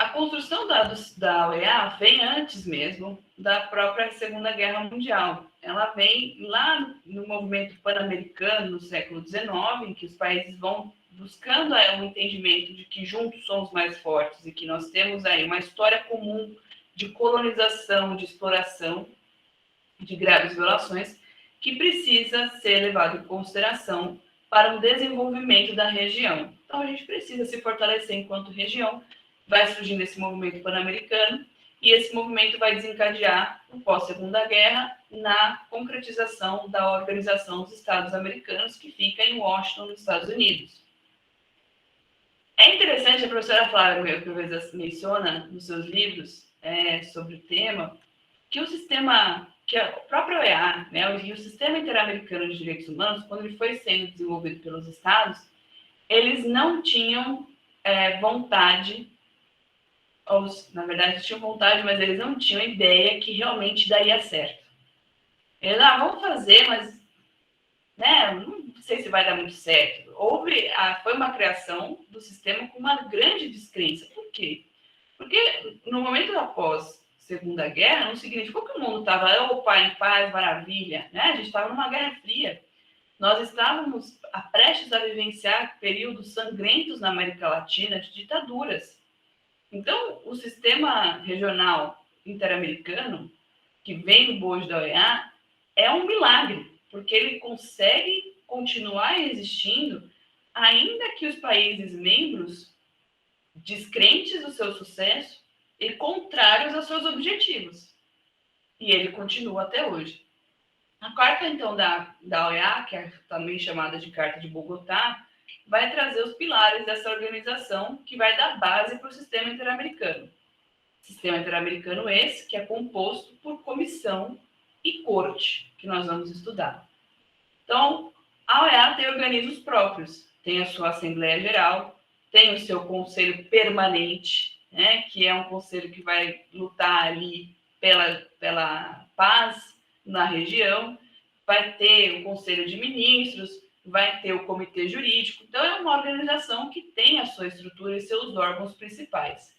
S1: A construção da OEA vem antes mesmo da própria Segunda Guerra Mundial. Ela vem lá no movimento pan-americano, no século XIX, em que os países vão buscando um entendimento de que juntos somos mais fortes e que nós temos aí uma história comum de colonização, de exploração, de graves violações, que precisa ser levado em consideração para o desenvolvimento da região. Então, a gente precisa se fortalecer enquanto região. Vai surgindo esse movimento pan-americano, e esse movimento vai desencadear, no pós-Segunda Guerra, na concretização da Organização dos Estados Americanos, que fica em Washington, nos Estados Unidos. É interessante, a professora Flávia, que às vezes menciona nos seus livros sobre o tema, que o sistema, que a própria OEA, né, e o Sistema Interamericano de Direitos Humanos, quando ele foi sendo desenvolvido pelos estados, eles não tinham vontade, ou, na verdade, tinham vontade, mas eles não tinham ideia que realmente daria certo. Eles, vamos fazer, mas não sei se vai dar muito certo. Foi uma criação do sistema com uma grande descrença. Por quê? Porque no momento após Segunda Guerra, não significou que o mundo estava, em paz, maravilha, né? A gente estava numa Guerra Fria. Nós estávamos prestes a vivenciar períodos sangrentos na América Latina de ditaduras. Então, o sistema regional interamericano, que vem do bojo da OEA, é um milagre, porque ele consegue continuar existindo, ainda que os países membros, descrentes do seu sucesso e contrários aos seus objetivos. E ele continua até hoje. A carta, então, da OEA, que é também chamada de Carta de Bogotá, vai trazer os pilares dessa organização, que vai dar base para o sistema interamericano. Sistema interamericano esse que é composto por comissão e corte, que nós vamos estudar. Então, a OEA tem organismos próprios, tem a sua Assembleia Geral, tem o seu Conselho Permanente, né, que é um conselho que vai lutar ali pela paz na região, vai ter o Conselho de Ministros, vai ter o Comitê Jurídico. Então, é uma organização que tem a sua estrutura e seus órgãos principais.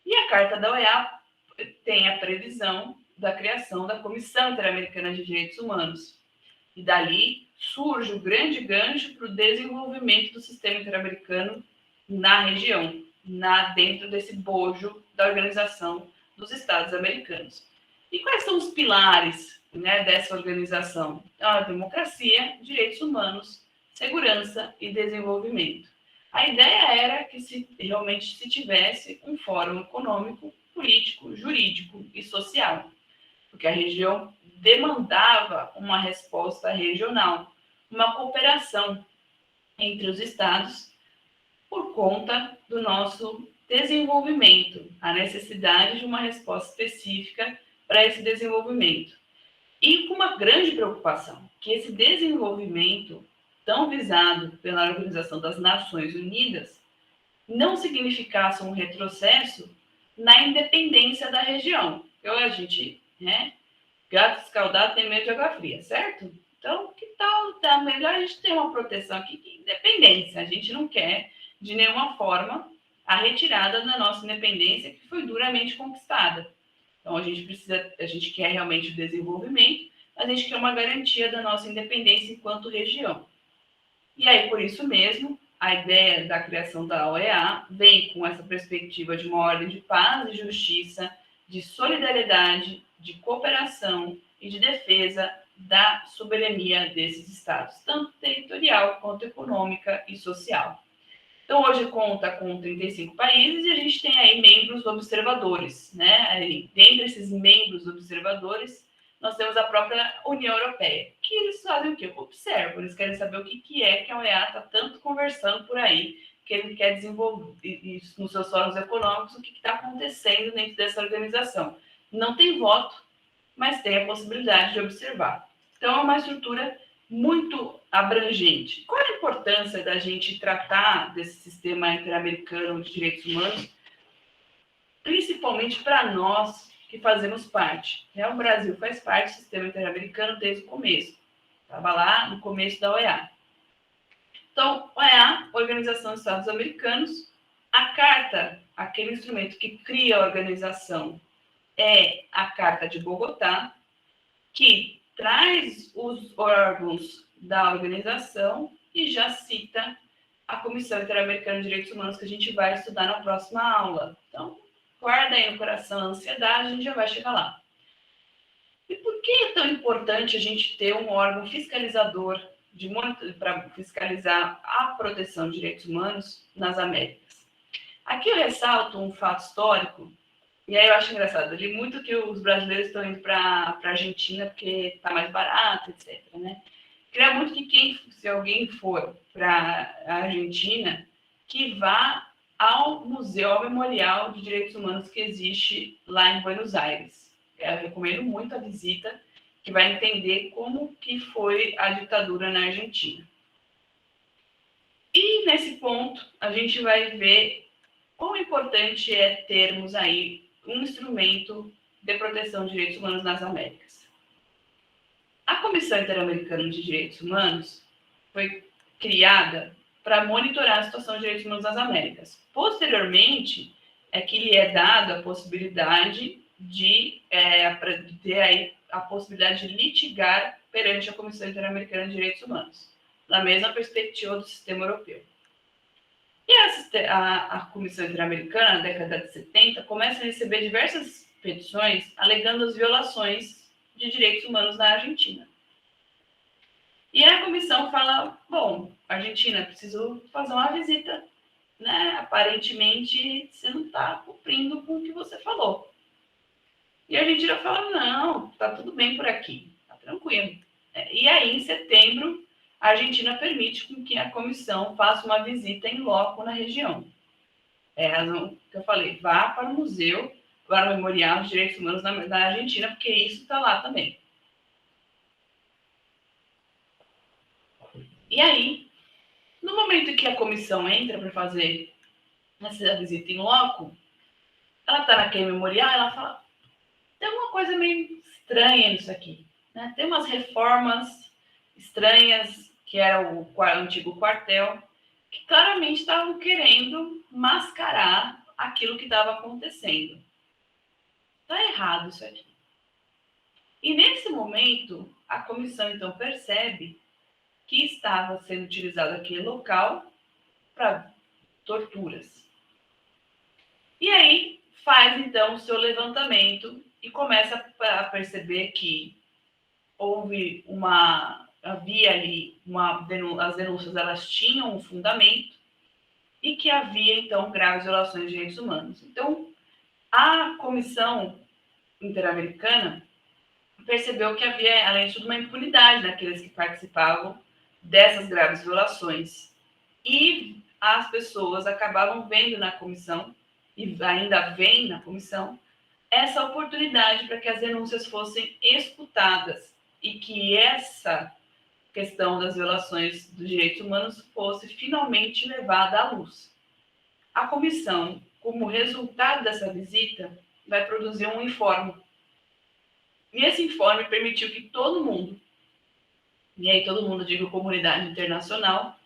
S1: E a Carta da OEA tem a previsão da criação da Comissão Interamericana de Direitos Humanos. E dali surge o grande gancho para o desenvolvimento do sistema interamericano na região, dentro desse bojo da Organização dos Estados Americanos. E quais são os pilares, né, dessa organização? A democracia, direitos humanos, segurança e desenvolvimento. A ideia era que realmente se tivesse um fórum econômico, político, jurídico e social, porque a região demandava uma resposta regional, uma cooperação entre os estados por conta do nosso desenvolvimento, a necessidade de uma resposta específica para esse desenvolvimento. E com uma grande preocupação, que esse desenvolvimento tão visado pela Organização das Nações Unidas não significasse um retrocesso na independência da região. Então, a gente, gato escaldado tem medo de água fria, certo? Então, que tal? Tá melhor a gente ter uma proteção aqui de independência. A gente não quer, de nenhuma forma, a retirada da nossa independência, que foi duramente conquistada. Então, a gente quer realmente o desenvolvimento, mas a gente quer uma garantia da nossa independência enquanto região. E aí, por isso mesmo, a ideia da criação da OEA vem com essa perspectiva de uma ordem de paz e justiça, de solidariedade, de cooperação e de defesa da soberania desses estados, tanto territorial quanto econômica e social. Então, hoje conta com 35 países e a gente tem aí membros observadores, né? Dentre esses membros observadores, nós temos a própria União Europeia, que eles fazem o quê? Observam, eles querem saber o que é que a OEA está tanto conversando por aí, que ele quer desenvolver isso nos seus fóruns econômicos, o que está acontecendo dentro dessa organização. Não tem voto, mas tem a possibilidade de observar. Então, é uma estrutura muito abrangente. Qual a importância da gente tratar desse sistema interamericano de direitos humanos, principalmente para nós que fazemos parte? O Brasil faz parte do sistema interamericano desde o começo. Estava lá no começo da OEA. Então, OEA, Organização dos Estados Americanos, a aquele instrumento que cria a organização é a Carta de Bogotá, que traz os órgãos da organização e já cita a Comissão Interamericana de Direitos Humanos, que a gente vai estudar na próxima aula. Então, guarda aí no coração a ansiedade, a gente já vai chegar lá. E por que é tão importante a gente ter um órgão fiscalizador para fiscalizar a proteção de direitos humanos nas Américas? Aqui eu ressalto um fato histórico, e aí eu acho engraçado, eu li muito que os brasileiros estão indo para a Argentina porque está mais barato, etc. Né? Queria muito que se alguém for para a Argentina, que vá ao Museu, ao Memorial de Direitos Humanos que existe lá em Buenos Aires. Eu recomendo muito a visita, que vai entender como que foi a ditadura na Argentina. E nesse ponto, a gente vai ver quão importante é termos aí um instrumento de proteção de direitos humanos nas Américas. A Comissão Interamericana de Direitos Humanos foi criada para monitorar a situação de direitos humanos nas Américas. Posteriormente, é que lhe é dada a possibilidade de ter aí a possibilidade de litigar perante a Comissão Interamericana de Direitos Humanos, na mesma perspectiva do sistema europeu. E a Comissão Interamericana, na década de 70, começa a receber diversas petições alegando as violações de direitos humanos na Argentina. E a comissão fala, bom, Argentina, preciso fazer uma visita, né? Aparentemente, você não está cumprindo com o que você falou. E a Argentina fala, não, está tudo bem por aqui, está tranquilo. E aí, em setembro, a Argentina permite com que a comissão faça uma visita em loco na região. Que eu falei, vá para o museu, para o Memorial de Direitos Humanos da Argentina, porque isso está lá também. E aí, no momento que a comissão entra para fazer essa visita em loco, ela está naquele memorial, ela fala, tem uma coisa meio estranha nisso aqui, né? Tem umas reformas estranhas, que era o antigo quartel, que claramente estavam querendo mascarar aquilo que estava acontecendo. Está errado isso aqui. E nesse momento, a comissão então percebe que estava sendo utilizado aquele local para torturas. E aí faz então o seu levantamento e começa a perceber que havia ali as denúncias, elas tinham um fundamento e que havia então graves violações de direitos humanos. Então, a Comissão Interamericana percebeu que havia, além de tudo, uma impunidade naqueles que participavam dessas graves violações. E as pessoas acabavam vendo na comissão, e ainda veem na comissão, essa oportunidade para que as denúncias fossem escutadas e que essa questão das violações dos direitos humanos fosse finalmente levada à luz. A comissão, como resultado dessa visita, vai produzir um informe. E esse informe permitiu que todo mundo, e aí todo mundo, digo comunidade internacional,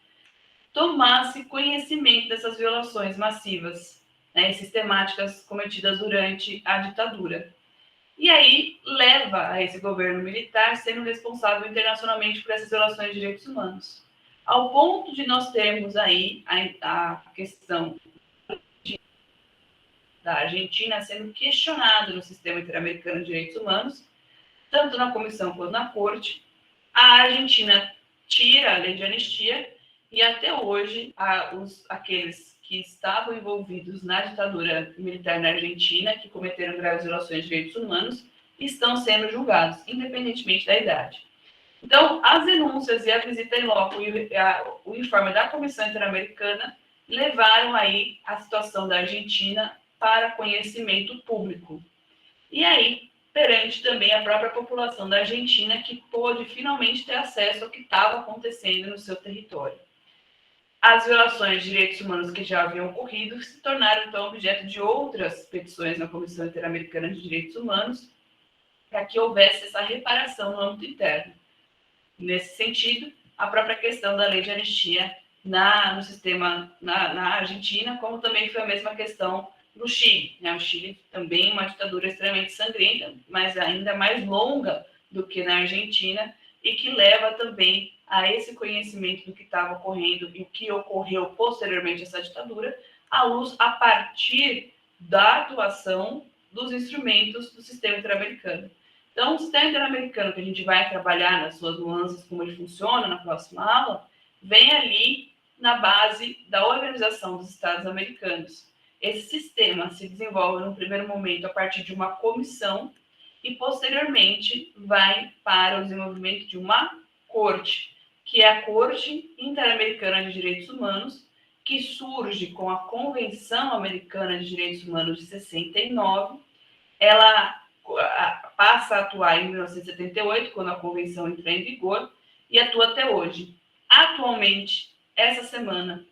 S1: tomasse conhecimento dessas violações massivas, né, e sistemáticas cometidas durante a ditadura. E aí leva a esse governo militar sendo responsável internacionalmente por essas violações de direitos humanos. Ao ponto de nós termos aí a questão da Argentina sendo questionada no sistema interamericano de direitos humanos, tanto na comissão quanto na corte. A Argentina tira a lei de anistia e até hoje aqueles que estavam envolvidos na ditadura militar na Argentina, que cometeram graves violações de direitos humanos, estão sendo julgados, independentemente da idade. Então, as denúncias e a visita em loco e o informe da Comissão Interamericana levaram aí a situação da Argentina para conhecimento público. E aí, perante também a própria população da Argentina, que pôde finalmente ter acesso ao que estava acontecendo no seu território. As violações de direitos humanos que já haviam ocorrido se tornaram, então, objeto de outras petições na Comissão Interamericana de Direitos Humanos, para que houvesse essa reparação no âmbito interno. Nesse sentido, a própria questão da lei de anistia no sistema na Argentina, como também foi a mesma questão no Chile, né? O Chile também é uma ditadura extremamente sangrenta, mas ainda mais longa do que na Argentina, e que leva também a esse conhecimento do que estava ocorrendo e o que ocorreu posteriormente a essa ditadura, à luz a partir da atuação dos instrumentos do sistema interamericano. Então, o sistema interamericano, que a gente vai trabalhar nas suas nuances, como ele funciona na próxima aula, vem ali na base da Organização dos Estados Americanos. Esse sistema se desenvolve, no primeiro momento, a partir de uma comissão e, posteriormente, vai para o desenvolvimento de uma corte, que é a Corte Interamericana de Direitos Humanos, que surge com a Convenção Americana de Direitos Humanos de 69. Ela passa a atuar em 1978, quando a convenção entra em vigor, e atua até hoje. Atualmente, essa semana,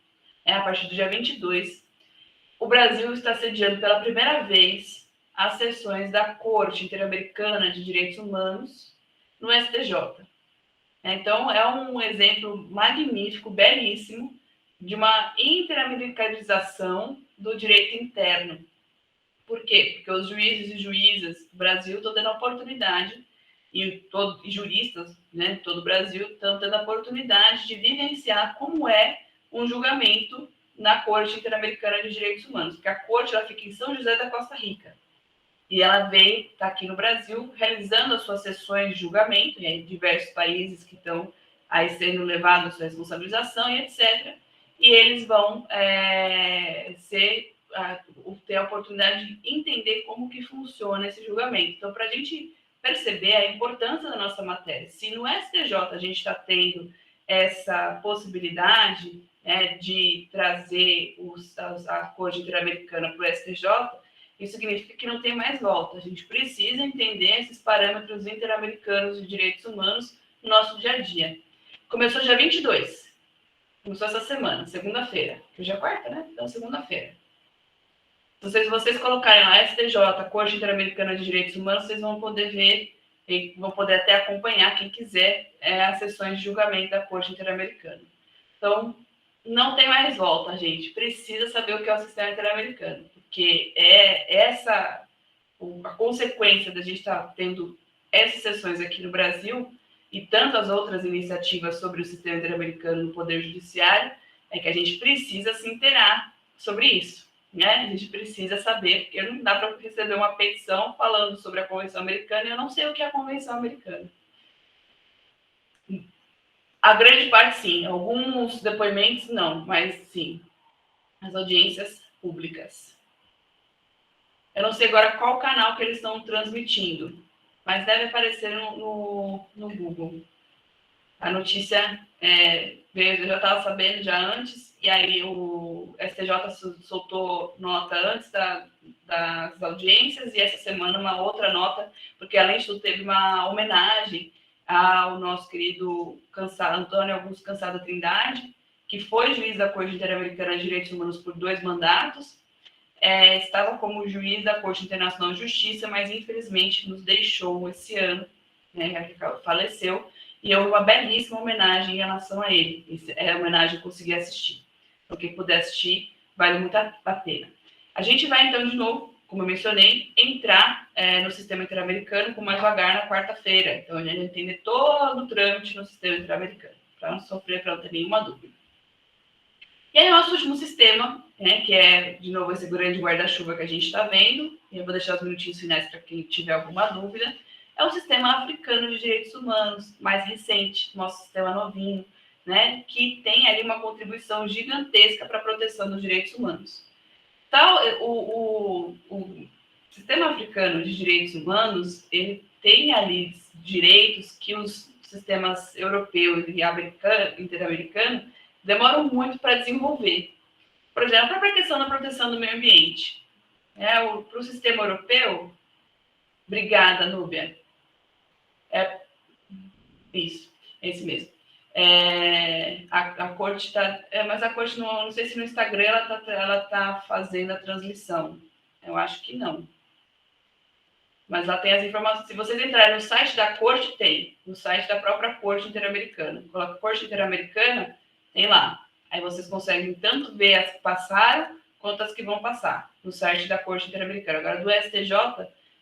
S1: a partir do dia 22, o Brasil está sediando pela primeira vez as sessões da Corte Interamericana de Direitos Humanos no STJ. Então, é um exemplo magnífico, belíssimo, de uma interamericanização do direito interno. Por quê? Porque os juízes e juízas do Brasil estão tendo a oportunidade, e juristas, né, todo o Brasil, estão tendo a oportunidade de vivenciar como é um julgamento na Corte Interamericana de Direitos Humanos, porque a Corte ela fica em São José da Costa Rica. E ela está aqui no Brasil, realizando as suas sessões de julgamento, em diversos países que estão aí sendo levados à sua responsabilização e etc. E eles vão ter a oportunidade de entender como que funciona esse julgamento. Então, para a gente perceber a importância da nossa matéria, se no STJ a gente está tendo essa possibilidade de trazer a Corte Interamericana para o STJ, isso significa que não tem mais volta. A gente precisa entender esses parâmetros interamericanos de direitos humanos no nosso dia a dia. Começou dia 22. Começou essa semana, segunda-feira. Hoje é quarta, né? Então, segunda-feira. Se vocês colocarem lá STJ, Corte Interamericana de Direitos Humanos, vocês vão poder ver e vão poder até acompanhar, quem quiser, as sessões de julgamento da Corte Interamericana. Então, não tem mais volta, gente. Precisa saber o que é o sistema interamericano, porque a consequência da gente estar tendo essas sessões aqui no Brasil e tantas outras iniciativas sobre o sistema interamericano no Poder Judiciário, é que a gente precisa se inteirar sobre isso. A gente precisa saber, porque não dá para receber uma petição falando sobre a Convenção Americana e eu não sei o que é a Convenção Americana. A grande parte, sim. Alguns depoimentos, não, mas sim. As audiências públicas. Eu não sei agora qual canal que eles estão transmitindo, mas deve aparecer no Google. A notícia eu já estava sabendo já antes, e aí o STJ soltou nota antes das audiências, e essa semana uma outra nota, porque além de tudo teve uma homenagem ao nosso querido Antônio Augusto Cansado Trindade, que foi juiz da Corte Interamericana de Direitos Humanos por 2 mandatos, estava como juiz da Corte Internacional de Justiça, mas infelizmente nos deixou esse ano, faleceu, e houve uma belíssima homenagem em relação a ele. A homenagem eu consegui assistir. Então, quem puder assistir, vale muito a pena. A gente vai, então, de novo, como eu mencionei, entrar no sistema interamericano com mais devagar na quarta-feira. Então, a gente vai entender todo o trâmite no sistema interamericano, para não sofrer, para não ter nenhuma dúvida. E aí, nosso último sistema, que é, de novo, esse grande guarda-chuva que a gente está vendo, e eu vou deixar os minutinhos finais para quem tiver alguma dúvida, é o sistema africano de direitos humanos, mais recente, nosso sistema novinho, que tem ali uma contribuição gigantesca para a proteção dos direitos humanos. Então, o sistema africano de direitos humanos, ele tem ali direitos que os sistemas europeus e interamericano demoram muito para desenvolver. Por exemplo, a própria questão da proteção do meio ambiente. Para o sistema europeu, obrigada, Núbia. Isso, é esse mesmo. A corte está... mas a corte, não sei se no Instagram ela tá fazendo a transmissão. Eu acho que não. Mas lá tem as informações. Se vocês entrarem no site da corte, tem. No site da própria Corte Interamericana. Coloca Corte Interamericana, tem lá. Aí vocês conseguem tanto ver as que passaram, quanto as que vão passar no site da Corte Interamericana. Agora, do STJ,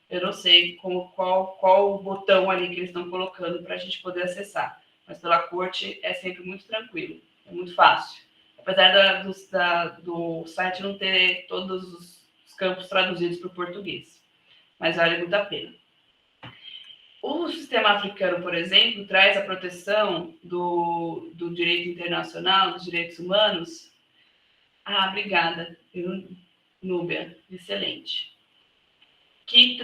S1: eu não sei qual o botão ali que eles estão colocando para a gente poder acessar. Mas pela Corte é sempre muito tranquilo, é muito fácil. Apesar do site não ter todos os campos traduzidos para o português. Mas vale muito a pena. O sistema africano, por exemplo, traz a proteção do direito internacional, dos direitos humanos. Ah, obrigada, Núbia, excelente. Que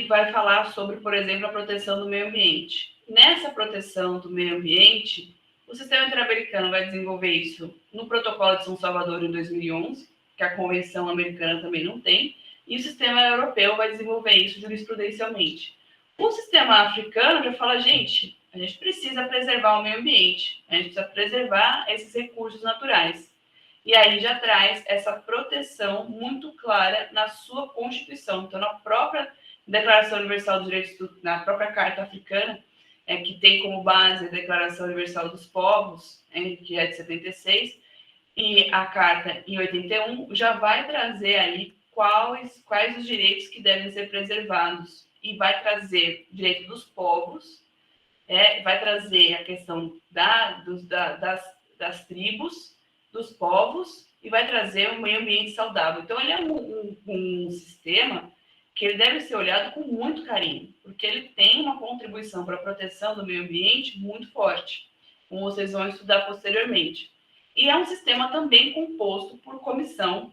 S1: vai falar sobre, por exemplo, a proteção do meio ambiente. Nessa proteção do meio ambiente, o sistema interamericano vai desenvolver isso no Protocolo de São Salvador em 2011, que a Convenção Americana também não tem, e o sistema europeu vai desenvolver isso jurisprudencialmente. O sistema africano já fala, gente, a gente precisa preservar o meio ambiente, a gente precisa preservar esses recursos naturais. E aí já traz essa proteção muito clara na sua Constituição. Então, na própria Declaração Universal dos Direitos, na própria Carta Africana, que tem como base a Declaração Universal dos Povos, que é de 76, e a Carta em 81, já vai trazer aí quais os direitos que devem ser preservados. E vai trazer o direito dos povos, vai trazer a questão das tribos, dos povos, e vai trazer um meio ambiente saudável. Então, ele é um sistema que ele deve ser olhado com muito carinho, porque ele tem uma contribuição para a proteção do meio ambiente muito forte, como vocês vão estudar posteriormente. E é um sistema também composto por comissão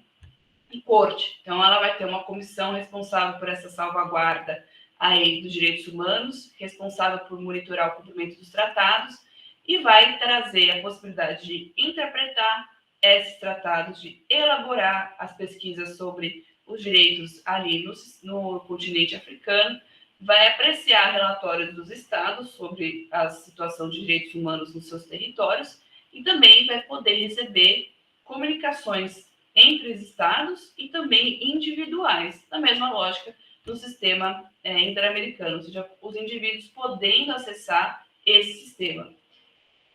S1: e corte. Então, ela vai ter uma comissão responsável por essa salvaguarda aí dos direitos humanos, responsável por monitorar o cumprimento dos tratados, e vai trazer a possibilidade de interpretar esses tratados, de elaborar as pesquisas sobre os direitos ali no continente africano, vai apreciar relatórios dos estados sobre a situação de direitos humanos nos seus territórios e também vai poder receber comunicações entre os estados e também individuais, na mesma lógica do sistema interamericano, ou seja, os indivíduos podendo acessar esse sistema.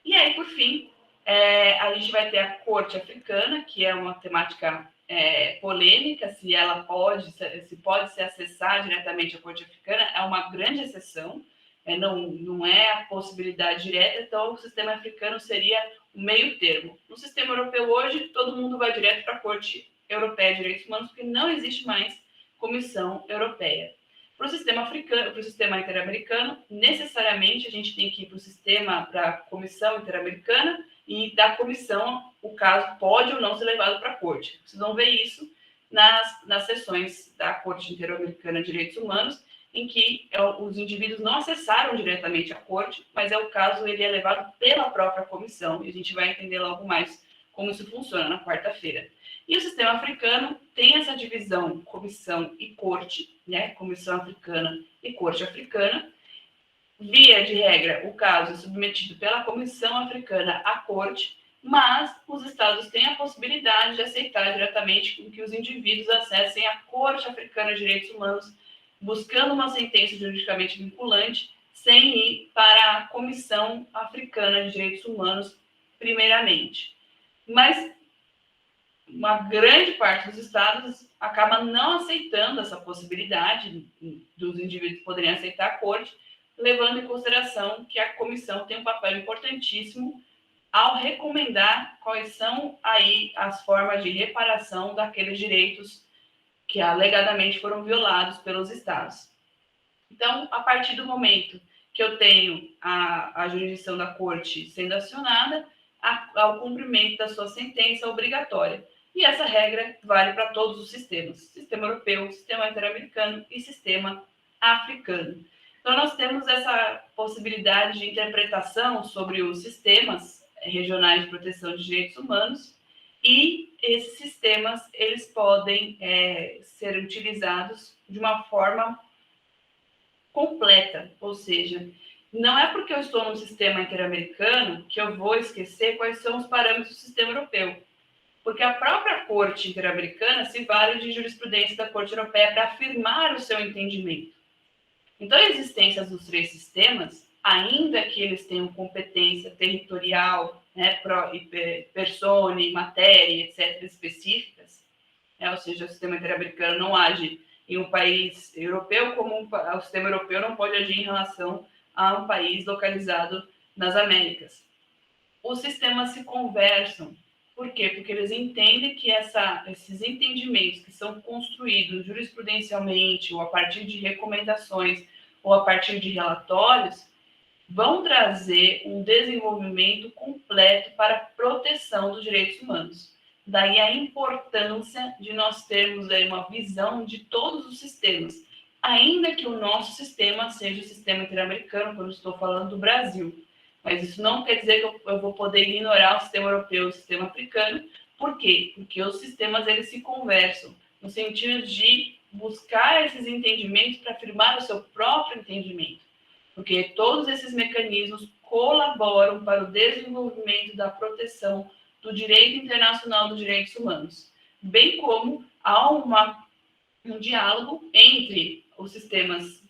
S1: E aí, por fim, a gente vai ter a Corte Africana, que é uma temática polêmica, se pode se acessar diretamente a Corte Africana, é uma grande exceção, não é a possibilidade direta, então o sistema africano seria o meio termo. No sistema europeu hoje, todo mundo vai direto para a Corte Europeia de Direitos Humanos, porque não existe mais Comissão Europeia. Para o sistema africano, para o sistema interamericano, necessariamente a gente tem que ir para a Comissão Interamericana, e da comissão, o caso pode ou não ser levado para a corte. Vocês vão ver isso nas sessões da Corte Interamericana de Direitos Humanos, em que os indivíduos não acessaram diretamente a corte, mas o caso ele é levado pela própria comissão, e a gente vai entender logo mais como isso funciona na quarta-feira. E o sistema africano tem essa divisão comissão e corte, comissão africana e corte africana. Via de regra, o caso é submetido pela Comissão Africana à Corte, mas os estados têm a possibilidade de aceitar diretamente que os indivíduos acessem a Corte Africana de Direitos Humanos, buscando uma sentença juridicamente vinculante, sem ir para a Comissão Africana de Direitos Humanos, primeiramente. Mas uma grande parte dos estados acaba não aceitando essa possibilidade dos indivíduos poderem aceitar a Corte, levando em consideração que a comissão tem um papel importantíssimo ao recomendar quais são aí as formas de reparação daqueles direitos que alegadamente foram violados pelos estados. Então, a partir do momento que eu tenho a jurisdição da corte sendo acionada, ao cumprimento da sua sentença obrigatória. E essa regra vale para todos os sistemas: sistema europeu, sistema interamericano e sistema africano. Então, nós temos essa possibilidade de interpretação sobre os sistemas regionais de proteção de direitos humanos, e esses sistemas eles podem ser utilizados de uma forma completa, ou seja, não é porque eu estou no sistema interamericano que eu vou esquecer quais são os parâmetros do sistema europeu, porque a própria Corte Interamericana se vale de jurisprudência da Corte Europeia para afirmar o seu entendimento. Então, a existência dos três sistemas, ainda que eles tenham competência territorial, persone, matéria, etc., específicas, ou seja, o sistema interamericano não age em um país europeu, como o sistema europeu não pode agir em relação a um país localizado nas Américas. Os sistemas se conversam. Por quê? Porque eles entendem que esses entendimentos que são construídos jurisprudencialmente, ou a partir de recomendações, ou a partir de relatórios, vão trazer um desenvolvimento completo para a proteção dos direitos humanos. Daí a importância de nós termos aí uma visão de todos os sistemas, ainda que o nosso sistema seja o sistema interamericano, quando estou falando do Brasil. Mas isso não quer dizer que eu vou poder ignorar o sistema europeu, o sistema africano. Por quê? Porque os sistemas eles se conversam, no sentido de buscar esses entendimentos para afirmar o seu próprio entendimento. Porque todos esses mecanismos colaboram para o desenvolvimento da proteção do direito internacional dos direitos humanos, bem como há um diálogo entre os sistemas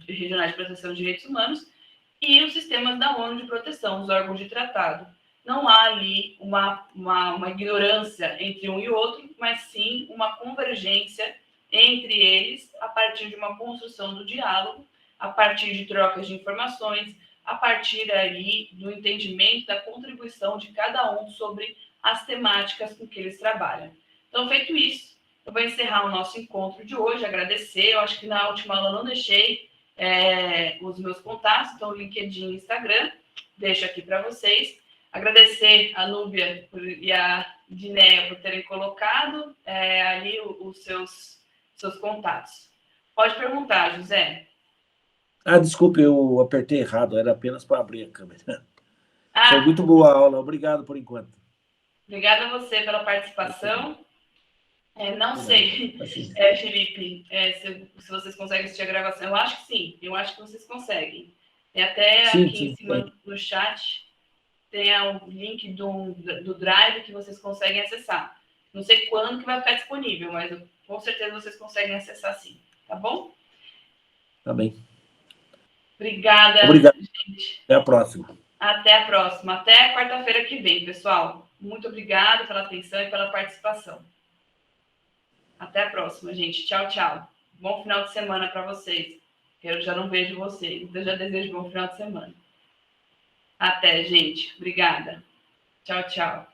S1: regionais de proteção de direitos humanos e os sistemas da ONU de proteção, os órgãos de tratado. Não há ali uma ignorância entre um e outro, mas sim uma convergência entre eles a partir de uma construção do diálogo, a partir de trocas de informações, a partir ali do entendimento da contribuição de cada um sobre as temáticas com que eles trabalham. Então, feito isso, eu vou encerrar o nosso encontro de hoje, agradecer. Eu acho que na última aula eu não deixei os meus contatos, então LinkedIn e Instagram, deixo aqui para vocês. Agradecer a Núbia e a Dinéia por terem colocado ali os seus contatos. Pode perguntar, José.
S5: Desculpe, eu apertei errado, era apenas para abrir a câmera. Foi muito boa a aula, obrigado por enquanto.
S1: Obrigada a você pela participação. Não sei, Felipe, se vocês conseguem assistir a gravação. Eu acho que sim, eu acho que vocês conseguem. Tem até aqui em cima no chat, tem o link do Drive que vocês conseguem acessar. Não sei quando que vai ficar disponível, mas com certeza vocês conseguem acessar sim, tá bom?
S5: Tá bem.
S1: Obrigada, gente.
S5: Até a próxima.
S1: Até a próxima. Até quarta-feira que vem, pessoal. Muito obrigada pela atenção e pela participação. Até a próxima, gente. Tchau, tchau. Bom final de semana para vocês. Eu já não vejo vocês, então já desejo bom final de semana. Até, gente. Obrigada. Tchau, tchau.